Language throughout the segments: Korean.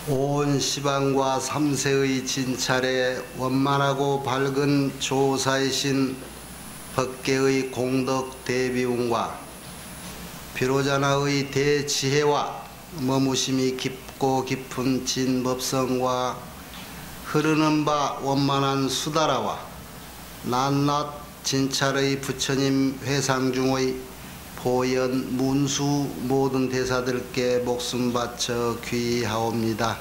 온 시방과 삼세의 진찰에 원만하고 밝은 조사이신 법계의 공덕 대비운과 비로자나의 대지혜와 머무심이 깊고 깊은 진법성과 흐르는 바 원만한 수다라와 낱낱 진찰의 부처님 회상 중의 보연 문수 모든 대사들께 목숨 바쳐 귀하옵니다.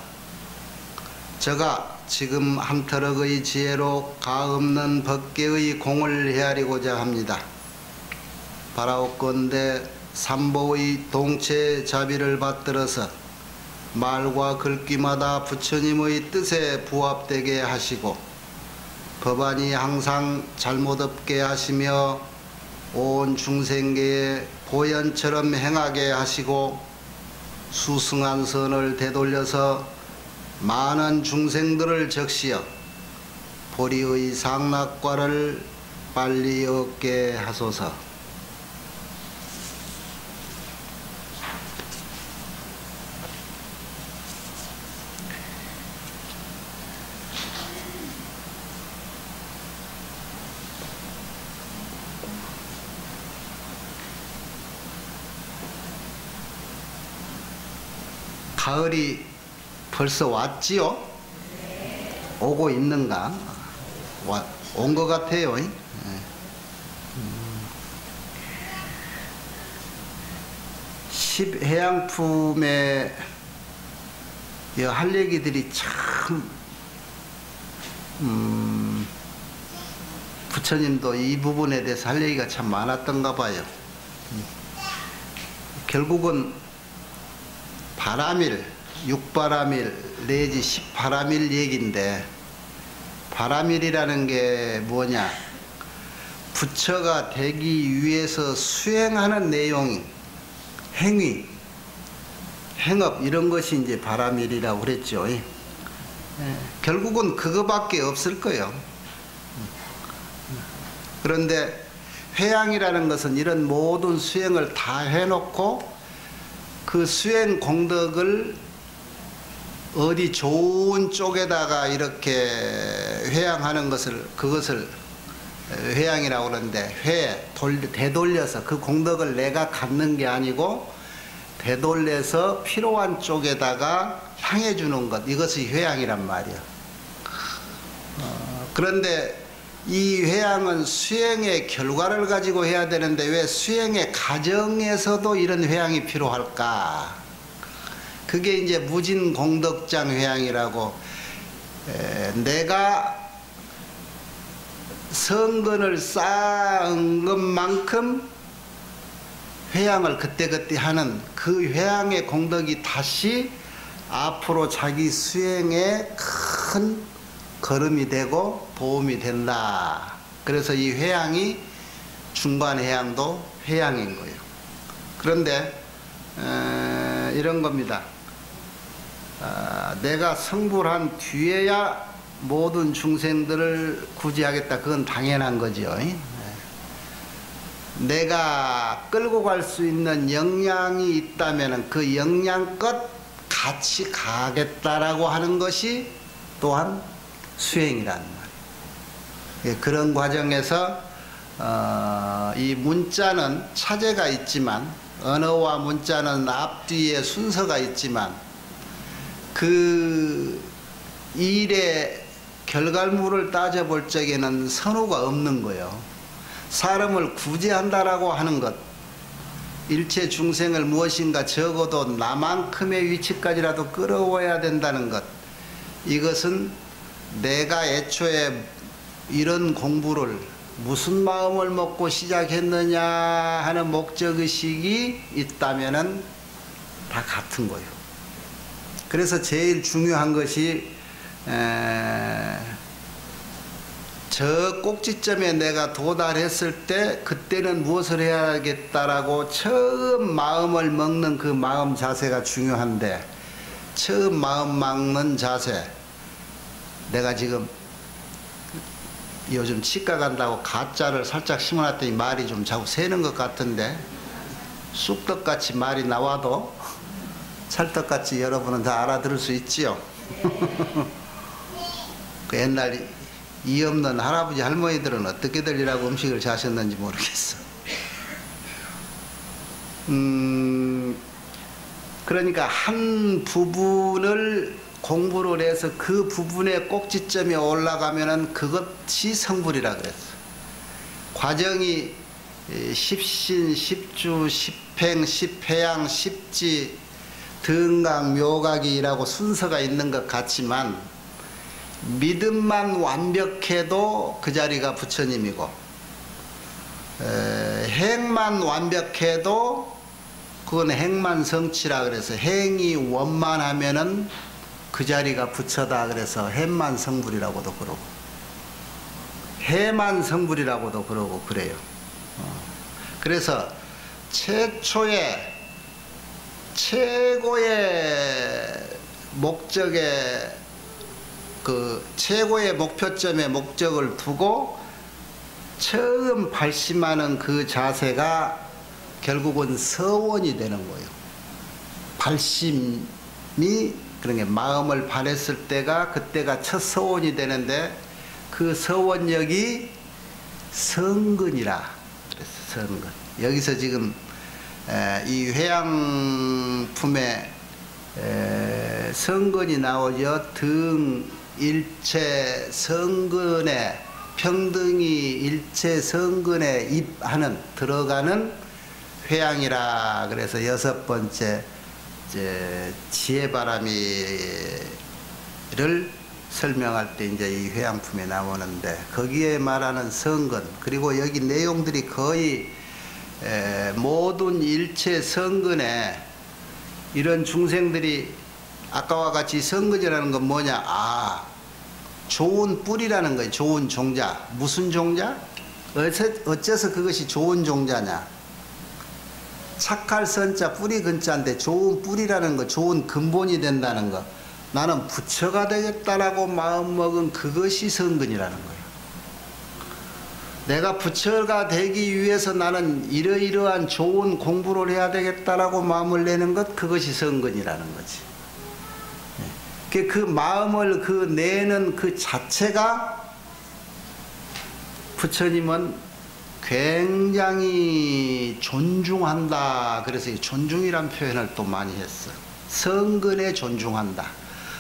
저가 지금 한터럭의 지혜로 가없는 법계의 공을 헤아리고자 합니다. 바라옵건대 삼보의 동체 자비를 받들어서 말과 글귀마다 부처님의 뜻에 부합되게 하시고 법안이 항상 잘못 없게 하시며 온 중생계에 보연처럼 행하게 하시고 수승한 선을 되돌려서 많은 중생들을 적시어 보리의 상락과를 빨리 얻게 하소서. 가을이 벌써 왔지요? 오고 있는가? 온 것 같아요. 십해양품에 할 얘기들이 참 부처님도 이 부분에 대해서 할 얘기가 참 많았던가 봐요. 결국은 바람일, 육바람일 내지 십바람일 얘기인데, 바람일이라는 게 뭐냐? 부처가 되기 위해서 수행하는 내용, 행위, 행업 이런 것이 이제 바람일이라고 그랬죠. 결국은 그거밖에 없을 거예요. 그런데 회양이라는 것은 이런 모든 수행을 다 해놓고 그 수행 공덕을 어디 좋은 쪽에다가 이렇게 회양하는 것을, 그것을 회양이라고 그러는데, 되돌려서 그 공덕을 내가 갖는 게 아니고 되돌려서 필요한 쪽에다가 향해 주는 것, 이것이 회양이란 말이야. 그런데 이 회양은 수행의 결과를 가지고 해야 되는데 왜 수행의 과정에서도 이런 회양이 필요할까? 그게 이제 무진공덕장 회양이라고, 내가 성근을 쌓은 것만큼 회양을 그때그때 하는 그 회양의 공덕이 다시 앞으로 자기 수행에 큰 걸음이 되고 보험이 된다. 그래서 이 회양이 중간 회양도 회양인 거예요. 그런데 이런 겁니다. 내가 성불한 뒤에야 모든 중생들을 구제하겠다. 그건 당연한 거죠. 내가 끌고 갈 수 있는 역량이 있다면 그 역량껏 같이 가겠다라고 하는 것이 또한 수행이란 말이에요. 그런 과정에서 이 문자는 차제가 있지만, 언어와 문자는 앞뒤에 순서가 있지만, 그 일의 결과물을 따져볼 적에는 선호가 없는 거예요. 사람을 구제한다라고 하는 것, 일체 중생을 무엇인가 적어도 나만큼의 위치까지라도 끌어와야 된다는 것, 이것은 내가 애초에 이런 공부를 무슨 마음을 먹고 시작했느냐 하는 목적의식이 있다면은 다 같은 거예요. 그래서 제일 중요한 것이 저 꼭지점에 내가 도달했을 때 그때는 무엇을 해야겠다라고 처음 마음을 먹는 그 마음 자세가 중요한데, 처음 마음 먹는 자세, 내가 지금 요즘 치과 간다고 가짜를 살짝 심어놨더니 말이 좀 자꾸 새는 것 같은데, 쑥떡같이 말이 나와도 찰떡같이 여러분은 다 알아들을 수 있지요. 그 옛날 이 없는 할아버지 할머니들은 어떻게들 이라고 음식을 자셨는지 모르겠어. 그러니까 한 부분을 공부를 해서 그 부분의 꼭지점에 올라가면은 그것이 성불이라 그랬어. 과정이 십신, 십주, 십행, 십회양, 십지, 등각, 묘각이라고 순서가 있는 것 같지만 믿음만 완벽해도 그 자리가 부처님이고 행만 완벽해도 그건 행만성취라 그래서 행이 원만하면은 그 자리가 부처다 그래서 행만성불이라고도 그러고 해만성불이라고도 그러고 그래요. 그래서 최초의 최고의 목적에 그 최고의 목표점에 목적을 두고 처음 발심하는 그 자세가 결국은 서원이 되는 거예요. 발심이 그러니까 마음을 발했을 때가 그때가 첫 서원이 되는데 그 서원력이 성근이라 그랬어. 성근. 여기서 지금 이 회양품에 성근이 나오죠. 등 일체 성근에 평등이 일체 성근에 입하는 들어가는 회양이라 그래서 여섯 번째 이제 지혜바라미를 설명할 때 이제 이 회양품에 나오는데 거기에 말하는 성근 그리고 여기 내용들이 거의 모든 일체 성근에 이런 중생들이 아까와 같이 성근이라는 건 뭐냐? 아, 좋은 뿌리라는 거예요. 좋은 종자. 무슨 종자? 어째서 그것이 좋은 종자냐? 착할 선자 뿌리 근자인데 좋은 뿌리라는 거, 좋은 근본이 된다는 거. 나는 부처가 되겠다라고 마음먹은 그것이 성근이라는 거예요. 내가 부처가 되기 위해서 나는 이러이러한 좋은 공부를 해야 되겠다라고 마음을 내는 것, 그것이 성근이라는 거지. 그 마음을 그 내는 그 자체가 부처님은 굉장히 존중한다. 그래서 이 존중이란 표현을 또 많이 했어. 성근에 존중한다.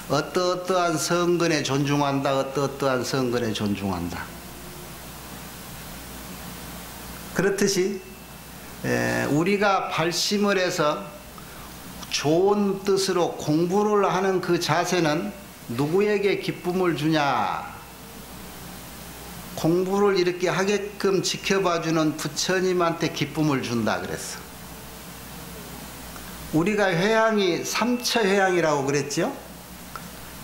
어떠어떠한 성근에 존중한다. 어떠어떠한 성근에 존중한다. 그렇듯이 우리가 발심을 해서 좋은 뜻으로 공부를 하는 그 자세는 누구에게 기쁨을 주냐? 공부를 이렇게 하게끔 지켜봐주는 부처님한테 기쁨을 준다 그랬어. 우리가 회양이 삼처회양이라고 그랬죠?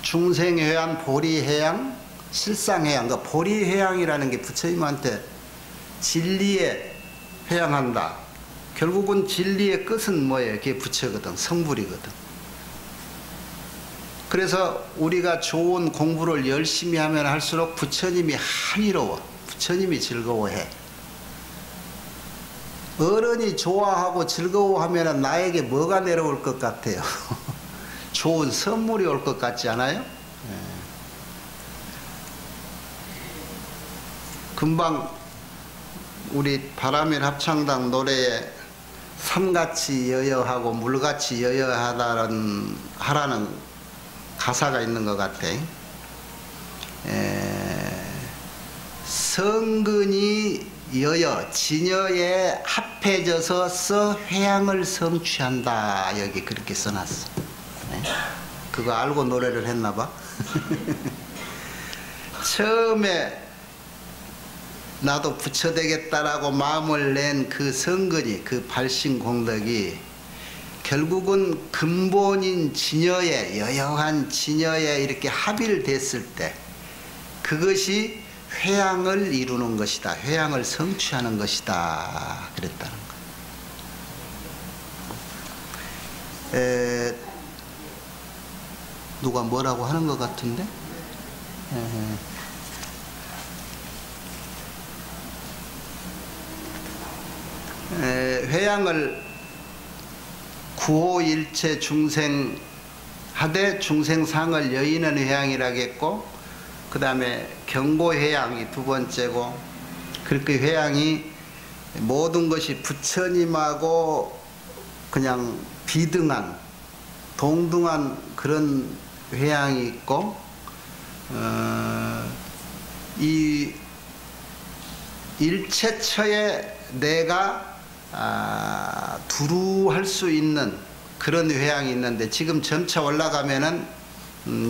중생회양, 보리회양, 실상회양. 그 보리회양이라는 게 부처님한테 진리에 회양한다. 결국은 진리의 끝은 뭐예요? 그게 부처거든. 성불이거든. 그래서 우리가 좋은 공부를 열심히 하면 할수록 부처님이 한이로워. 부처님이 즐거워해. 어른이 좋아하고 즐거워하면 나에게 뭐가 내려올 것 같아요? 좋은 선물이 올 것 같지 않아요? 금방 우리 바라밀 합창단 노래에 산같이 여여하고 물같이 여여하라는 가사가 있는 것 같아. 성근이 여여 진여에 합해져서 회양을 성취한다. 여기 그렇게 써놨어. 그거 알고 노래를 했나 봐. 처음에 나도 부처 되겠다라고 마음을 낸 그 성근이, 그 발심 공덕이 결국은 근본인 진여에, 여여한 진여에 이렇게 합일됐을 때 그것이 회양을 이루는 것이다. 회양을 성취하는 것이다. 그랬다는 거예요. 누가 뭐라고 하는 것 같은데? 회양을 구호일체 중생하되 중생상을 여의는 회양이라겠고, 그 다음에 경고회양이 두 번째고, 그렇게 회양이 모든 것이 부처님하고 그냥 비등한 동등한 그런 회양이 있고, 이 일체처에 내가 두루할 수 있는 그런 회양이 있는데, 지금 점차 올라가면은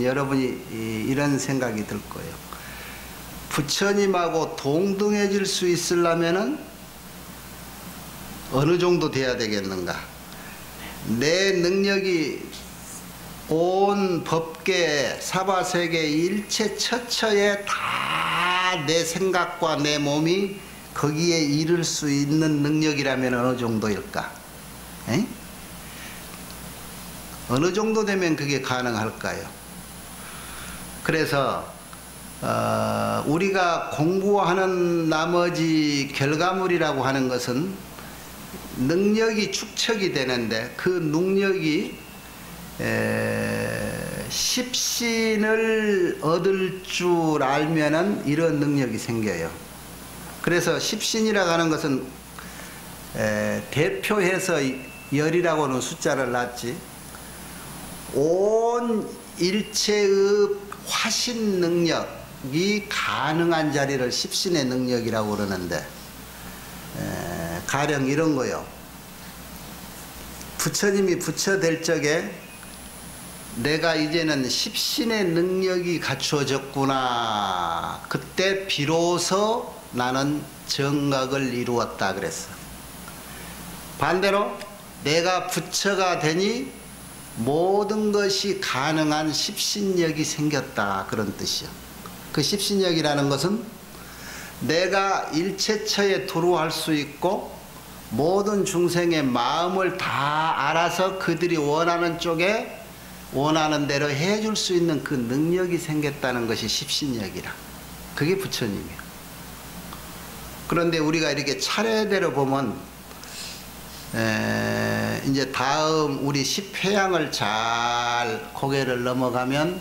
여러분이 이런 생각이 들 거예요. 부처님하고 동등해질 수 있으려면은 어느 정도 돼야 되겠는가? 내 능력이 온 법계 사바세계 일체 처처에 다 내 생각과 내 몸이 거기에 이를 수 있는 능력이라면 어느 정도일까? 에? 어느 정도 되면 그게 가능할까요? 그래서 우리가 공부하는 나머지 결과물이라고 하는 것은 능력이 축적이 되는데, 그 능력이 십신을 얻을 줄 알면은 이런 능력이 생겨요. 그래서 십신이라고 하는 것은 대표해서 열이라고 하는 숫자를 놨지, 온 일체의 화신 능력이 가능한 자리를 십신의 능력이라고 그러는데, 가령 이런 거요. 부처님이 부처 될 적에 내가 이제는 십신의 능력이 갖추어졌구나, 그때 비로소 나는 정각을 이루었다 그랬어. 반대로 내가 부처가 되니 모든 것이 가능한 십신력이 생겼다, 그런 뜻이요. 그 십신력이라는 것은 내가 일체처에 두루할 수 있고 모든 중생의 마음을 다 알아서 그들이 원하는 쪽에 원하는 대로 해줄 수 있는 그 능력이 생겼다는 것이 십신력이라. 그게 부처님이에요. 그런데 우리가 이렇게 차례대로 보면 이제 다음 우리 십회양을 잘 고개를 넘어가면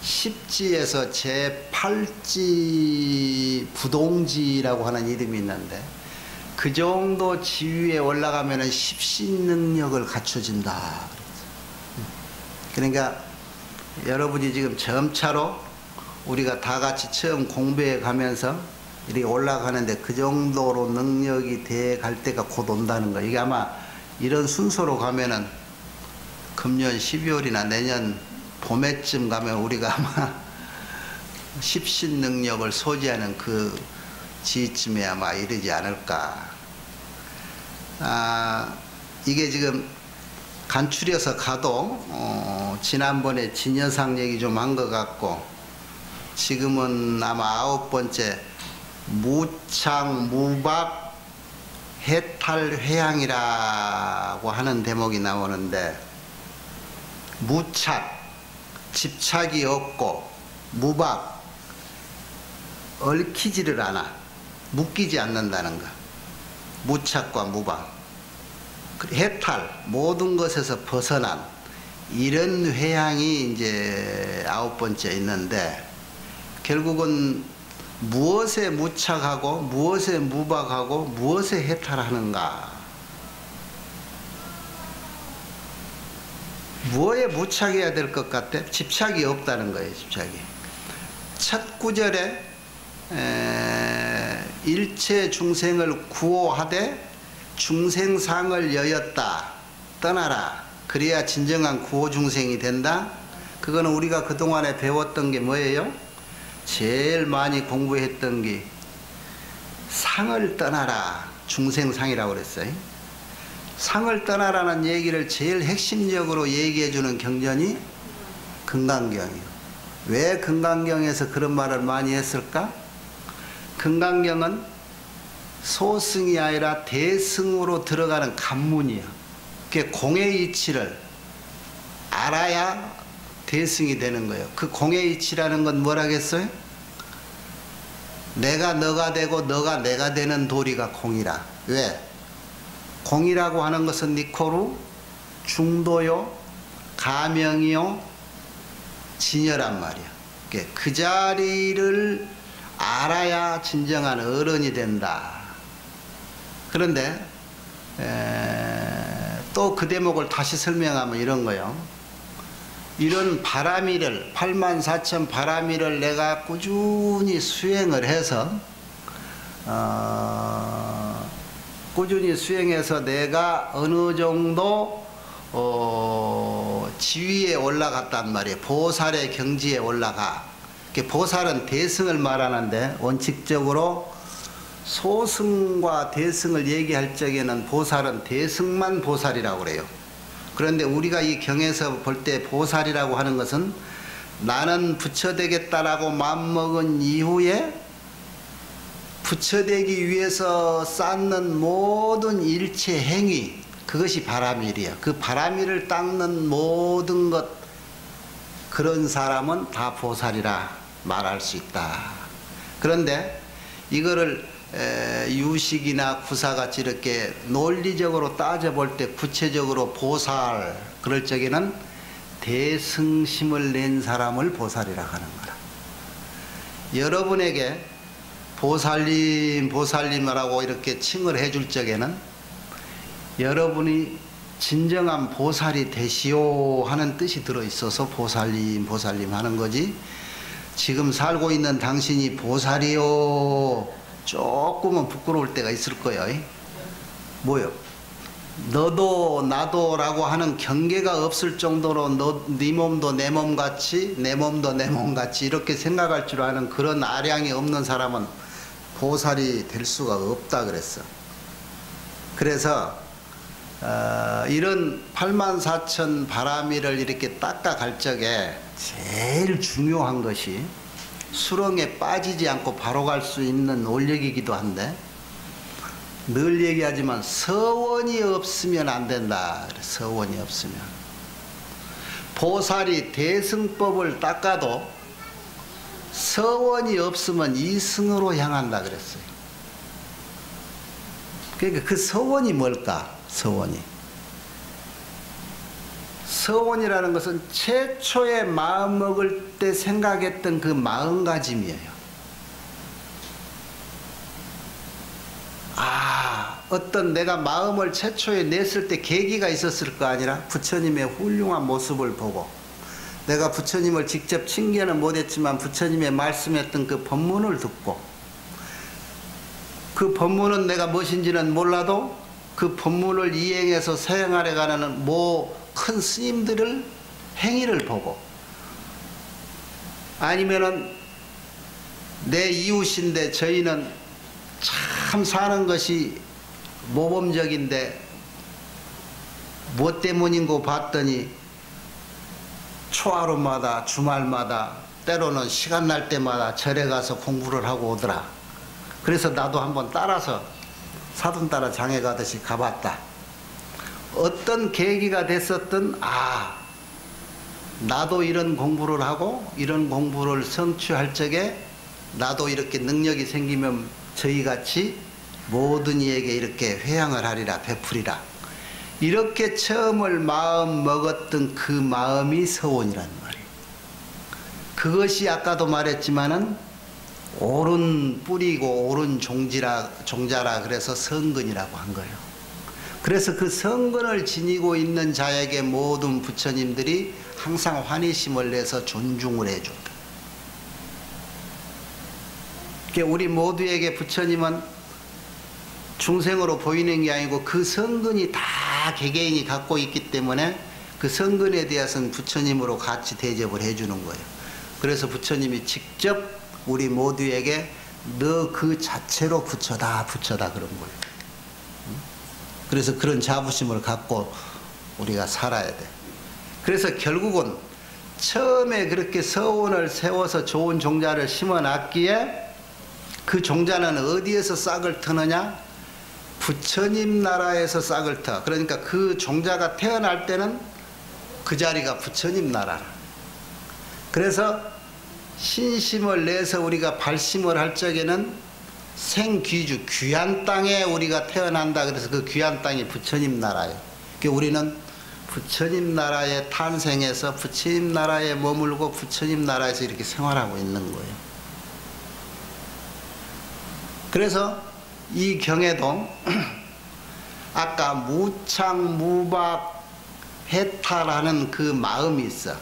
십지에서 제8지 부동지라고 하는 이름이 있는데, 그 정도 지위에 올라가면은 십신 능력을 갖춰진다. 그러니까 여러분이 지금 점차로 우리가 다 같이 처음 공부해 가면서 이렇게 올라가는데, 그 정도로 능력이 돼 갈 때가 곧 온다는 거예요. 이게 아마 이런 순서로 가면은 금년 12월이나 내년 봄에쯤 가면 우리가 아마 십신 능력을 소지하는 그 지쯤에 아마 이르지 않을까. 이게 지금 간추려서 가도 지난번에 진여상 얘기 좀 한 것 같고, 지금은 아마 9번째 무착 무박 해탈 회양이라고 하는 대목이 나오는데, 무착 집착이 없고, 무박 얽히지를 않아, 묶이지 않는다는 거. 무착과 무박, 해탈 모든 것에서 벗어난 이런 회양이 이제 9번째 있는데, 결국은 무엇에 무착하고 무엇에 무박하고 무엇에 해탈하는가? 무엇에 무착해야 될 것 같아? 집착이 없다는 거예요. 집착이. 첫 구절에 일체 중생을 구호하되 중생상을 여였다, 떠나라, 그래야 진정한 구호 중생이 된다. 그거는 우리가 그동안에 배웠던 게 뭐예요? 제일 많이 공부했던 게 상을 떠나라, 중생상이라고 그랬어요. 상을 떠나라는 얘기를 제일 핵심적으로 얘기해 주는 경전이 금강경이에요. 왜 금강경에서 그런 말을 많이 했을까? 금강경은 소승이 아니라 대승으로 들어가는 관문이야. 그 공의 이치를 알아야 대승이 되는 거예요. 그 공의 이치라는 건 뭐라겠어요? 내가 너가 되고 너가 내가 되는 도리가 공이라. 왜? 공이라고 하는 것은 니코루 중도요, 가명이요, 진여란 말이야. 그 자리를 알아야 진정한 어른이 된다. 그런데 또 그 대목을 다시 설명하면 이런 거요. 이런 바람일을 84,000 바람일을 내가 꾸준히 수행을 해서 꾸준히 수행해서 내가 어느 정도 지위에 올라갔단 말이에요. 보살의 경지에 올라가. 보살은 대승을 말하는데 원칙적으로 소승과 대승을 얘기할 적에는 보살은 대승만 보살이라고 그래요. 그런데 우리가 이 경에서 볼 때 보살이라고 하는 것은 나는 부처되겠다라고 마음먹은 이후에 부처되기 위해서 쌓는 모든 일체 행위, 그것이 바람일이야. 그 바람일을 닦는 모든 것, 그런 사람은 다 보살이라 말할 수 있다. 그런데 이거를 유식이나 구사같이 이렇게 논리적으로 따져볼 때 구체적으로 보살, 그럴 적에는 대승심을 낸 사람을 보살이라 하는 거라. 여러분에게 보살님, 보살님이라고 이렇게 칭을 해줄 적에는 여러분이 진정한 보살이 되시오 하는 뜻이 들어있어서 보살님, 보살님 하는 거지, 지금 살고 있는 당신이 보살이요, 조금은 부끄러울 때가 있을 거예요. 뭐요? 너도 나도 라고 하는 경계가 없을 정도로 네 몸도 내 몸같이, 내 몸도 내 몸같이 이렇게 생각할 줄 아는 그런 아량이 없는 사람은 보살이 될 수가 없다 그랬어. 그래서 이런 84,000 바람일을 이렇게 닦아갈 적에 제일 중요한 것이 수렁에 빠지지 않고 바로 갈 수 있는 원력이기도 한데, 늘 얘기하지만 서원이 없으면 안 된다. 서원이 없으면. 보살이 대승법을 닦아도 서원이 없으면 이승으로 향한다 그랬어요. 그러니까 그 서원이 뭘까? 서원이. 서원이라는 것은 최초에 마음먹을 때 생각했던 그 마음가짐이에요. 어떤 내가 마음을 최초에 냈을 때 계기가 있었을 거 아니라 부처님의 훌륭한 모습을 보고, 내가 부처님을 직접 친견은 못했지만 부처님의 말씀했던 그 법문을 듣고, 그 법문은 내가 무엇인지는 몰라도 그 법문을 이행해서 수행하려 가는 큰 스님들을 행위를 보고, 아니면은 내 이웃인데 저희는 참 사는 것이 모범적인데 뭐 때문인고 봤더니 초하루마다 주말마다 때로는 시간 날 때마다 절에 가서 공부를 하고 오더라. 그래서 나도 한번 따라서 사돈 따라 장에 가듯이 가봤다. 어떤 계기가 됐었든 나도 이런 공부를 하고 이런 공부를 성취할 적에 나도 이렇게 능력이 생기면 저희같이 모든 이에게 이렇게 회양을 하리라, 베풀이라, 이렇게 처음을 마음 먹었던 그 마음이 서원이란 말이에요. 그것이 아까도 말했지만은 옳은 뿌리고 옳은 종자라 그래서 성근이라고 한 거예요. 그래서 그 성근을 지니고 있는 자에게 모든 부처님들이 항상 환희심을 내서 존중을 해준다. 우리 모두에게 부처님은 중생으로 보이는 게 아니고 그 성근이 다 개개인이 갖고 있기 때문에 그 성근에 대해서는 부처님으로 같이 대접을 해주는 거예요. 그래서 부처님이 직접 우리 모두에게 너 그 자체로 부처다, 부처다 그런 거예요. 그래서 그런 자부심을 갖고 우리가 살아야 돼. 그래서 결국은 처음에 그렇게 서원을 세워서 좋은 종자를 심어놨기에 그 종자는 어디에서 싹을 트느냐? 부처님 나라에서 싹을 터. 그러니까 그 종자가 태어날 때는 그 자리가 부처님 나라. 그래서 신심을 내서 우리가 발심을 할 적에는 생귀주, 귀한 땅에 우리가 태어난다. 그래서 그 귀한 땅이 부처님 나라예요. 그러니까 우리는 부처님 나라에 탄생해서 부처님 나라에 머물고 부처님 나라에서 이렇게 생활하고 있는 거예요. 그래서 이 경에도 아까 무착, 무박, 해탈하는 그 마음이 있어.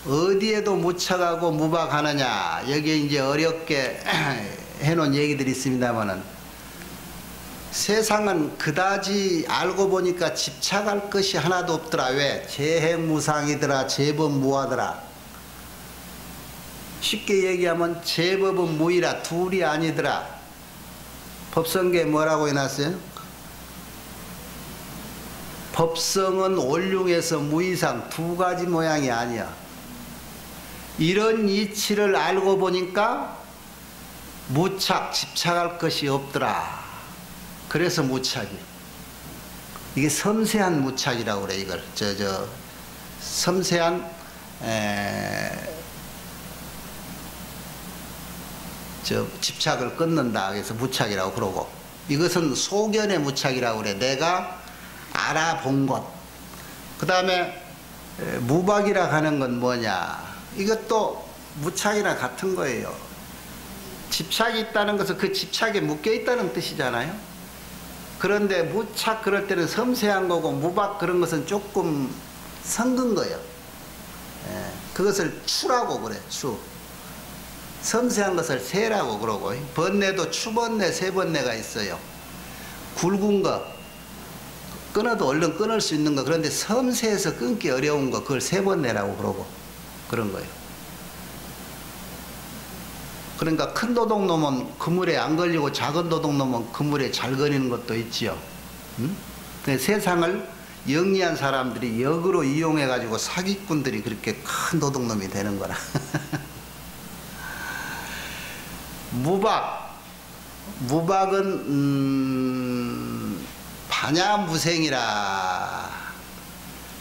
어디에도 무착하고 무박하느냐. 여기에 이제 어렵게 해놓은 얘기들이 있습니다만은 세상은 그다지 알고 보니까 집착할 것이 하나도 없더라. 왜? 재행무상이더라. 제법무하더라. 쉽게 얘기하면 제법은 무이라. 둘이 아니더라. 법성계에 뭐라고 해놨어요? 법성은 올륭해서 무이상. 두 가지 모양이 아니야. 이런 이치를 알고 보니까 무착, 집착할 것이 없더라. 그래서 무착이. 이게 섬세한 무착이라고 그래, 이걸. 섬세한, 집착을 끊는다. 그래서 무착이라고 그러고. 이것은 소견의 무착이라고 그래. 내가 알아본 것. 그 다음에, 무박이라 하는 건 뭐냐. 이것도 무착이나 같은 거예요. 집착이 있다는 것은 그 집착에 묶여 있다는 뜻이잖아요. 그런데 무착 그럴 때는 섬세한 거고 무박 그런 것은 조금 성근 거예요. 그것을 추라고 그래. 추. 섬세한 것을 세라고 그러고. 번뇌도 추번뇌, 세번뇌가 있어요. 굵은 거 끊어도 얼른 끊을 수 있는 거. 그런데 섬세해서 끊기 어려운 거 그걸 세번뇌라고 그러고 그런 거예요. 그러니까 큰 도둑놈은 그물에 안 걸리고 작은 도둑놈은 그물에 잘 걸리는 것도 있지요. 응? 세상을 영리한 사람들이 역으로 이용해 가지고 사기꾼들이 그렇게 큰 도둑놈이 되는 거라. 무박은 반야무생이라.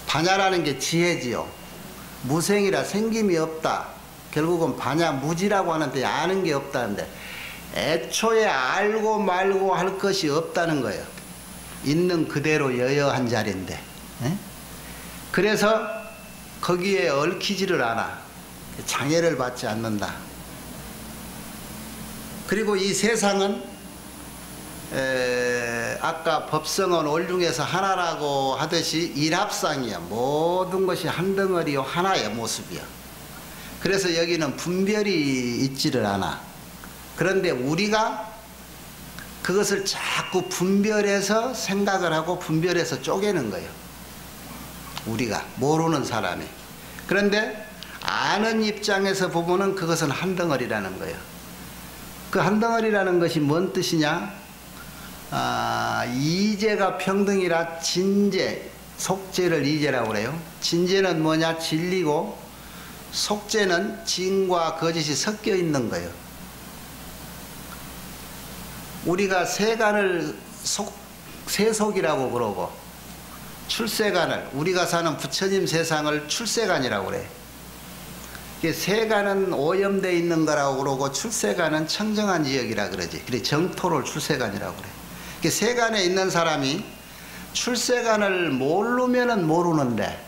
반야라는 게 지혜지요. 무생이라 생김이 없다. 결국은 반야무지라고 하는데 아는 게 없다는데 애초에 알고 말고 할 것이 없다는 거예요. 있는 그대로 여여한 자리인데. 에? 그래서 거기에 얽히지를 않아. 장애를 받지 않는다. 그리고 이 세상은 아까 법성은 올중에서 하나라고 하듯이 일합상이야. 모든 것이 한 덩어리요 하나의 모습이야. 그래서 여기는 분별이 있지를 않아. 그런데 우리가 그것을 자꾸 분별해서 생각을 하고 분별해서 쪼개는 거예요. 우리가 모르는 사람이. 그런데 아는 입장에서 보면은 그것은 한 덩어리라는 거예요. 그 한 덩어리라는 것이 뭔 뜻이냐? 이제가 평등이라 진제, 속제를 이제라고 그래요. 진제는 뭐냐? 진리고 속제는 진과 거짓이 섞여 있는 거예요. 우리가 세간을 세속이라고 그러고 출세간을 우리가 사는 부처님 세상을 출세간이라고 그래. 세간은 오염되어 있는 거라고 그러고 출세간은 청정한 지역이라 그러지. 그래 정토를 출세간이라고 그래. 세간에 있는 사람이 출세간을 모르면은 모르는데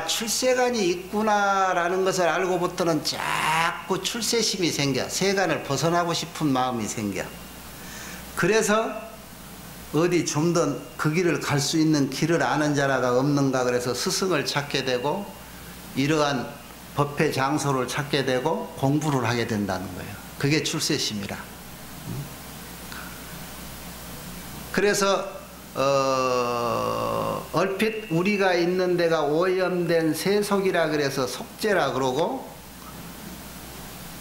출세간이 있구나라는 것을 알고부터는 자꾸 출세심이 생겨. 세간을 벗어나고 싶은 마음이 생겨. 그래서 어디 좀 더 그 길을 갈 수 있는 길을 아는 자라가 없는가 그래서 스승을 찾게 되고 이러한 법회 장소를 찾게 되고 공부를 하게 된다는 거예요. 그게 출세심이라. 그래서 얼핏 우리가 있는 데가 오염된 세속이라 그래서 속죄라 그러고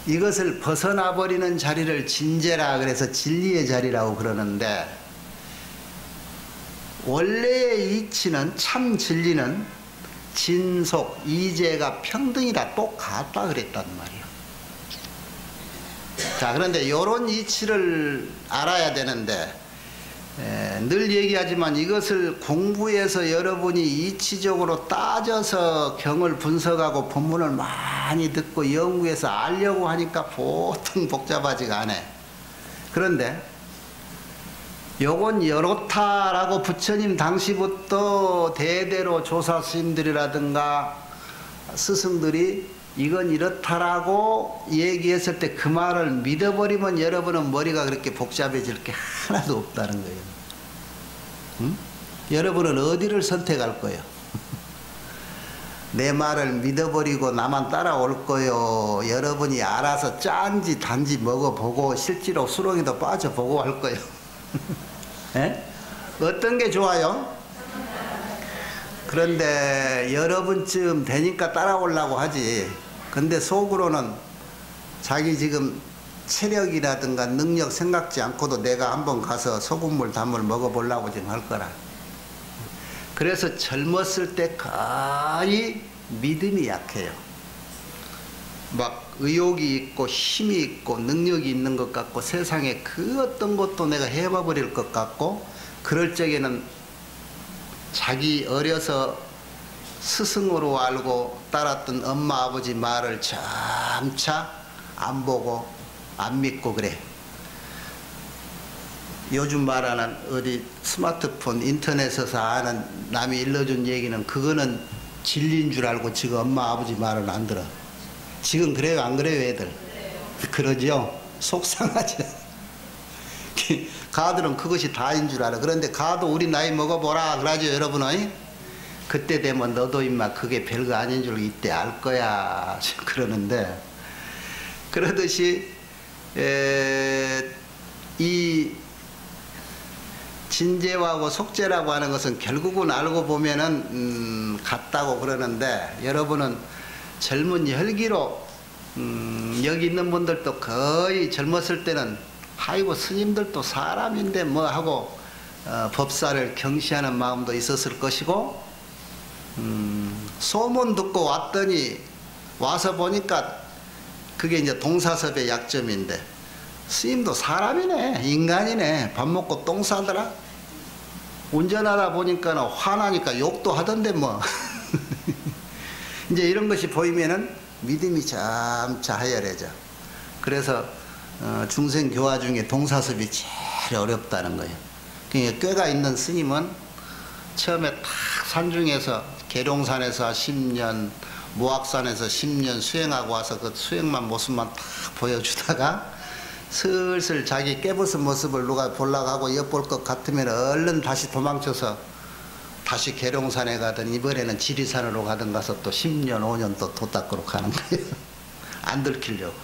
이것을 벗어나 버리는 자리를 진제라 그래서 진리의 자리라고 그러는데 원래의 이치는 참 진리는 진속, 이제가 평등이라 똑같다 그랬단 말이에요. 자, 그런데 이런 이치를 알아야 되는데 늘 얘기하지만 이것을 공부해서 여러분이 이치적으로 따져서 경을 분석하고 본문을 많이 듣고 연구해서 알려고 하니까 보통 복잡하지가 않아요. 그런데 요건 이렇다라고 부처님 당시부터 대대로 조사 스님들이라든가 스승들이 이건 이렇다라고 얘기했을 때 그 말을 믿어버리면 여러분은 머리가 그렇게 복잡해질 게 하나도 없다는 거예요. 응? 여러분은 어디를 선택할 거예요? 내 말을 믿어버리고 나만 따라올 거요? 여러분이 알아서 짠지 단지 먹어보고 실제로 수렁에도 빠져보고 할 거예요? 에? 어떤 게 좋아요? 그런데 여러분쯤 되니까 따라오려고 하지. 근데 속으로는 자기 지금 체력이라든가 능력 생각지 않고도 내가 한번 가서 소금물 단물 먹어보려고 지금 할 거라. 그래서 젊었을 때 거의 믿음이 약해요. 막 의욕이 있고 힘이 있고 능력이 있는 것 같고 세상에 그 어떤 것도 내가 해봐 버릴 것 같고 그럴 적에는 자기 어려서 스승으로 알고 따랐던 엄마 아버지 말을 점차 안 보고 안 믿고 그래. 요즘 말하는 어디 스마트폰 인터넷에서 아는 남이 일러준 얘기는 그거는 진리인 줄 알고 지금 엄마 아버지 말은 안 들어. 지금 그래요 안 그래요 애들? 그러죠? 속상하지. 가들은 그것이 다인 줄 알아. 그런데 가도 우리 나이 먹어보라 그러죠 여러분은. 그때 되면 너도 임마 그게 별거 아닌 줄 이때 알 거야 그러는데 그러듯이 이 진재하고 속재라고 하는 것은 결국은 알고 보면은 같다고 그러는데 여러분은 젊은 혈기로 여기 있는 분들도 거의 젊었을 때는 아이고 스님들도 사람인데 뭐 하고 법사를 경시하는 마음도 있었을 것이고 소문 듣고 왔더니 와서 보니까 그게 이제 동사섭의 약점인데 스님도 사람이네 인간이네 밥 먹고 똥 싸더라 운전하다 보니까 화나니까 욕도 하던데 뭐 이제 이런 것이 보이면은 믿음이 점차 하열해져. 그래서 중생교화 중에 동사섭이 제일 어렵다는 거예요. 그러니까 꾀가 있는 스님은 처음에 탁 산중에서 계룡산에서 10년 무악산에서 10년 수행하고 와서 그 수행만 모습만 탁 보여주다가 슬슬 자기 깨벗은 모습을 누가 보려고 하고 엿볼 것 같으면 얼른 다시 도망쳐서 다시 계룡산에 가든 이번에는 지리산으로 가든 가서 또 10년 5년 또 도 닦으러 가는 거예요. 안 들키려고.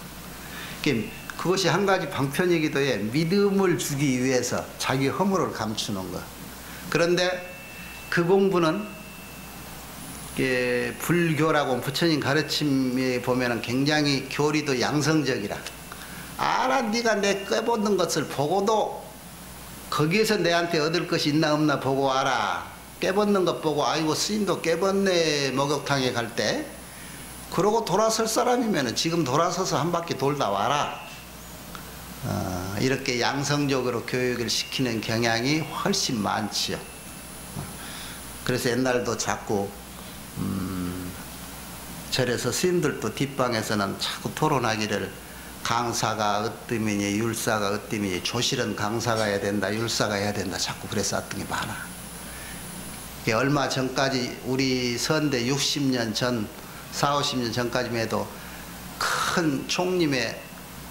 그것이 한 가지 방편이기도 해. 믿음을 주기 위해서 자기 허물을 감추는 거. 그런데 그 공부는 불교라고 부처님 가르침에 보면은 굉장히 교리도 양성적이라. 알아 네가 내 꿰보는 것을 보고도 거기에서 내한테 얻을 것이 있나 없나 보고 알아. 깨벗는 것 보고 아이고 스님도 깨벗네 목욕탕에 갈 때 그러고 돌아설 사람이면 지금 돌아서서 한 바퀴 돌다 와라. 이렇게 양성적으로 교육을 시키는 경향이 훨씬 많지요. 그래서 옛날도 자꾸 절에서 스님들도 뒷방에서는 자꾸 토론하기를 강사가 어떠미니 율사가 어떠미니 조실은 강사가 해야 된다 율사가 해야 된다 자꾸 그래서 했던 게 많아. 얼마 전까지 우리 선대 60년 전 40~50년 전까지만 해도 큰 총림의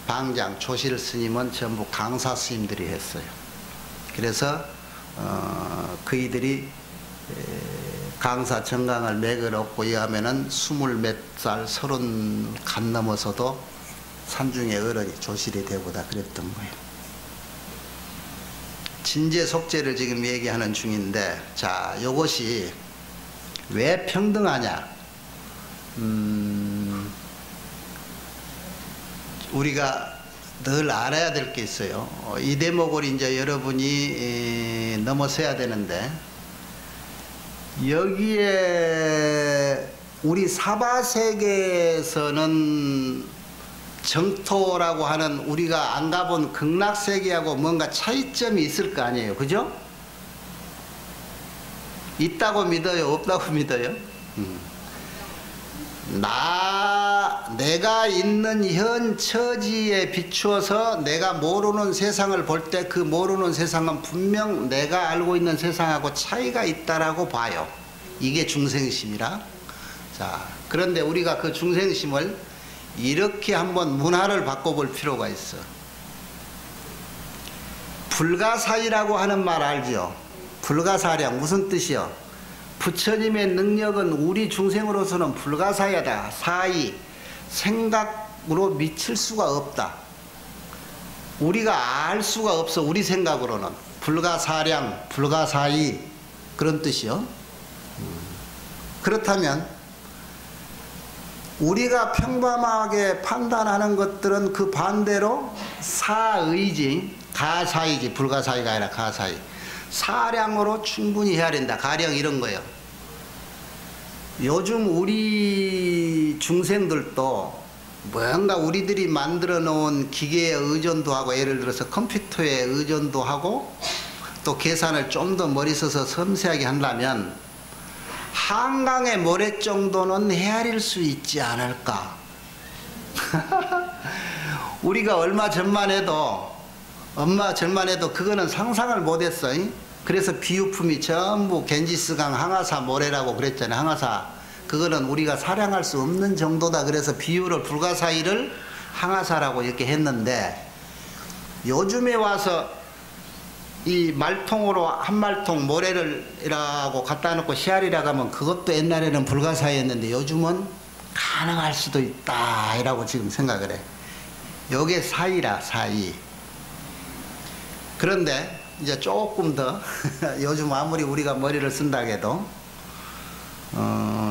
방장 조실 스님은 전부 강사 스님들이 했어요. 그래서 그이들이 강사 정강을 맥을 얻고 이하면은 20몇 살 30 간 넘어서도 산중의 어른이 조실이 되고다 그랬던 거예요. 진재 속재를 지금 얘기하는 중인데 자 요것이 왜 평등하냐. 우리가 늘 알아야 될 게 있어요. 이 대목을 이제 여러분이 넘어서야 되는데 여기에 우리 사바세계에서는 정토라고 하는 우리가 안 가본 극락세계하고 뭔가 차이점이 있을 거 아니에요. 그죠? 있다고 믿어요? 없다고 믿어요? 내가 있는 현 처지에 비추어서 내가 모르는 세상을 볼 때 그 모르는 세상은 분명 내가 알고 있는 세상하고 차이가 있다라고 봐요. 이게 중생심이라. 자, 그런데 우리가 그 중생심을 이렇게 한번 문화를 바꿔볼 필요가 있어. 불가사의라고 하는 말 알죠? 불가사량 무슨 뜻이요? 부처님의 능력은 우리 중생으로서는 불가사의하다. 사의, 생각으로 미칠 수가 없다. 우리가 알 수가 없어. 우리 생각으로는. 불가사량, 불가사의 그런 뜻이요. 그렇다면 우리가 평범하게 판단하는 것들은 그 반대로 사의지, 가사의지, 불가사의가 아니라 가사의. 사량으로 충분히 해야 된다. 가령 이런 거예요. 요즘 우리 중생들도 뭔가 우리들이 만들어 놓은 기계에 의존도 하고, 예를 들어서 컴퓨터에 의존도 하고, 또 계산을 좀 더 머리 써서 섬세하게 한다면 한강의 모래 정도는 헤아릴 수 있지 않을까. 우리가 얼마 전만 해도 그거는 상상을 못했어. 그래서 비유품이 전부 겐지스강 항아사 모래라고 그랬잖아요. 항아사. 그거는 우리가 사량할 수 없는 정도다. 그래서 비유를 불가사의를 항아사라고 이렇게 했는데, 요즘에 와서 이 말통으로 한 말통 모래를이라고 갖다 놓고 씨알이라고 하면 그것도 옛날에는 불가사의였는데 요즘은 가능할 수도 있다 이라고 지금 생각을 해. 요게 사의라, 사의. 그런데 이제 조금 더 요즘 아무리 우리가 머리를 쓴다 해도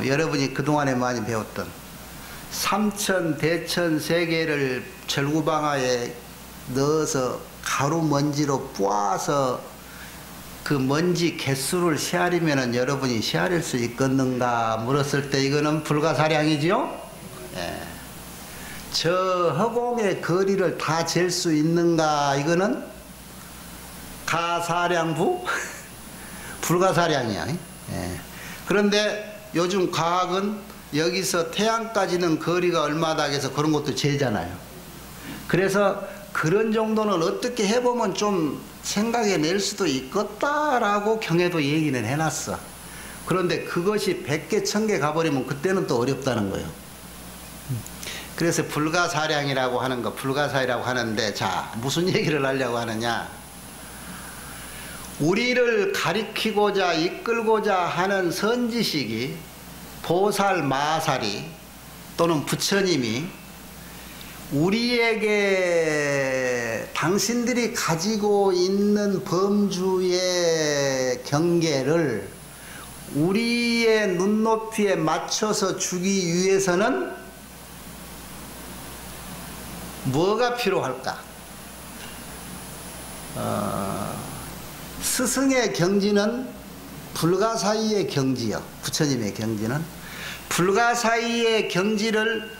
여러분이 그동안에 많이 배웠던 삼천, 대천, 세계를 절구방아에 넣어서 가루 먼지로 빻아서 그 먼지 개수를 shear이면은 여러분이 shear일 수 있겠는가 물었을 때 이거는 불가사량이지요? 예. 저 허공의 거리를 다 잴 수 있는가 이거는 가사량부? 불가사량이야. 예. 그런데 요즘 과학은 여기서 태양까지는 거리가 얼마다 해서 그런 것도 재잖아요. 그래서 그런 정도는 어떻게 해보면 좀 생각해낼 수도 있겠다라고 경에도 얘기는 해놨어. 그런데 그것이 100개, 1000개 가버리면 그때는 또 어렵다는 거예요. 그래서 불가사량이라고 하는 거, 불가사의라고 하는데, 자, 무슨 얘기를 하려고 하느냐. 우리를 가리키고자 이끌고자 하는 선지식이 보살, 마살이 또는 부처님이 우리에게 당신들이 가지고 있는 범주의 경계를 우리의 눈높이에 맞춰서 주기 위해서는 뭐가 필요할까? 스승의 경지는 불가사의의 경지요. 부처님의 경지는 불가사의의 경지를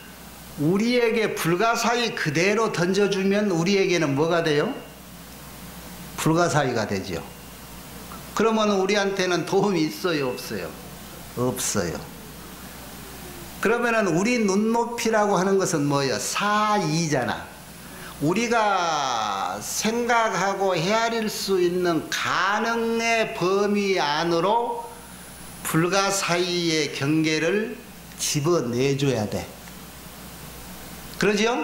우리에게 불가사의 그대로 던져주면 우리에게는 뭐가 돼요? 불가사의가 되죠. 그러면 우리한테는 도움이 있어요, 없어요? 없어요. 그러면은 우리 눈높이라고 하는 것은 뭐예요? 사이잖아. 우리가 생각하고 헤아릴 수 있는 가능의 범위 안으로 불가사의의 경계를 집어내줘야 돼. 그러지요?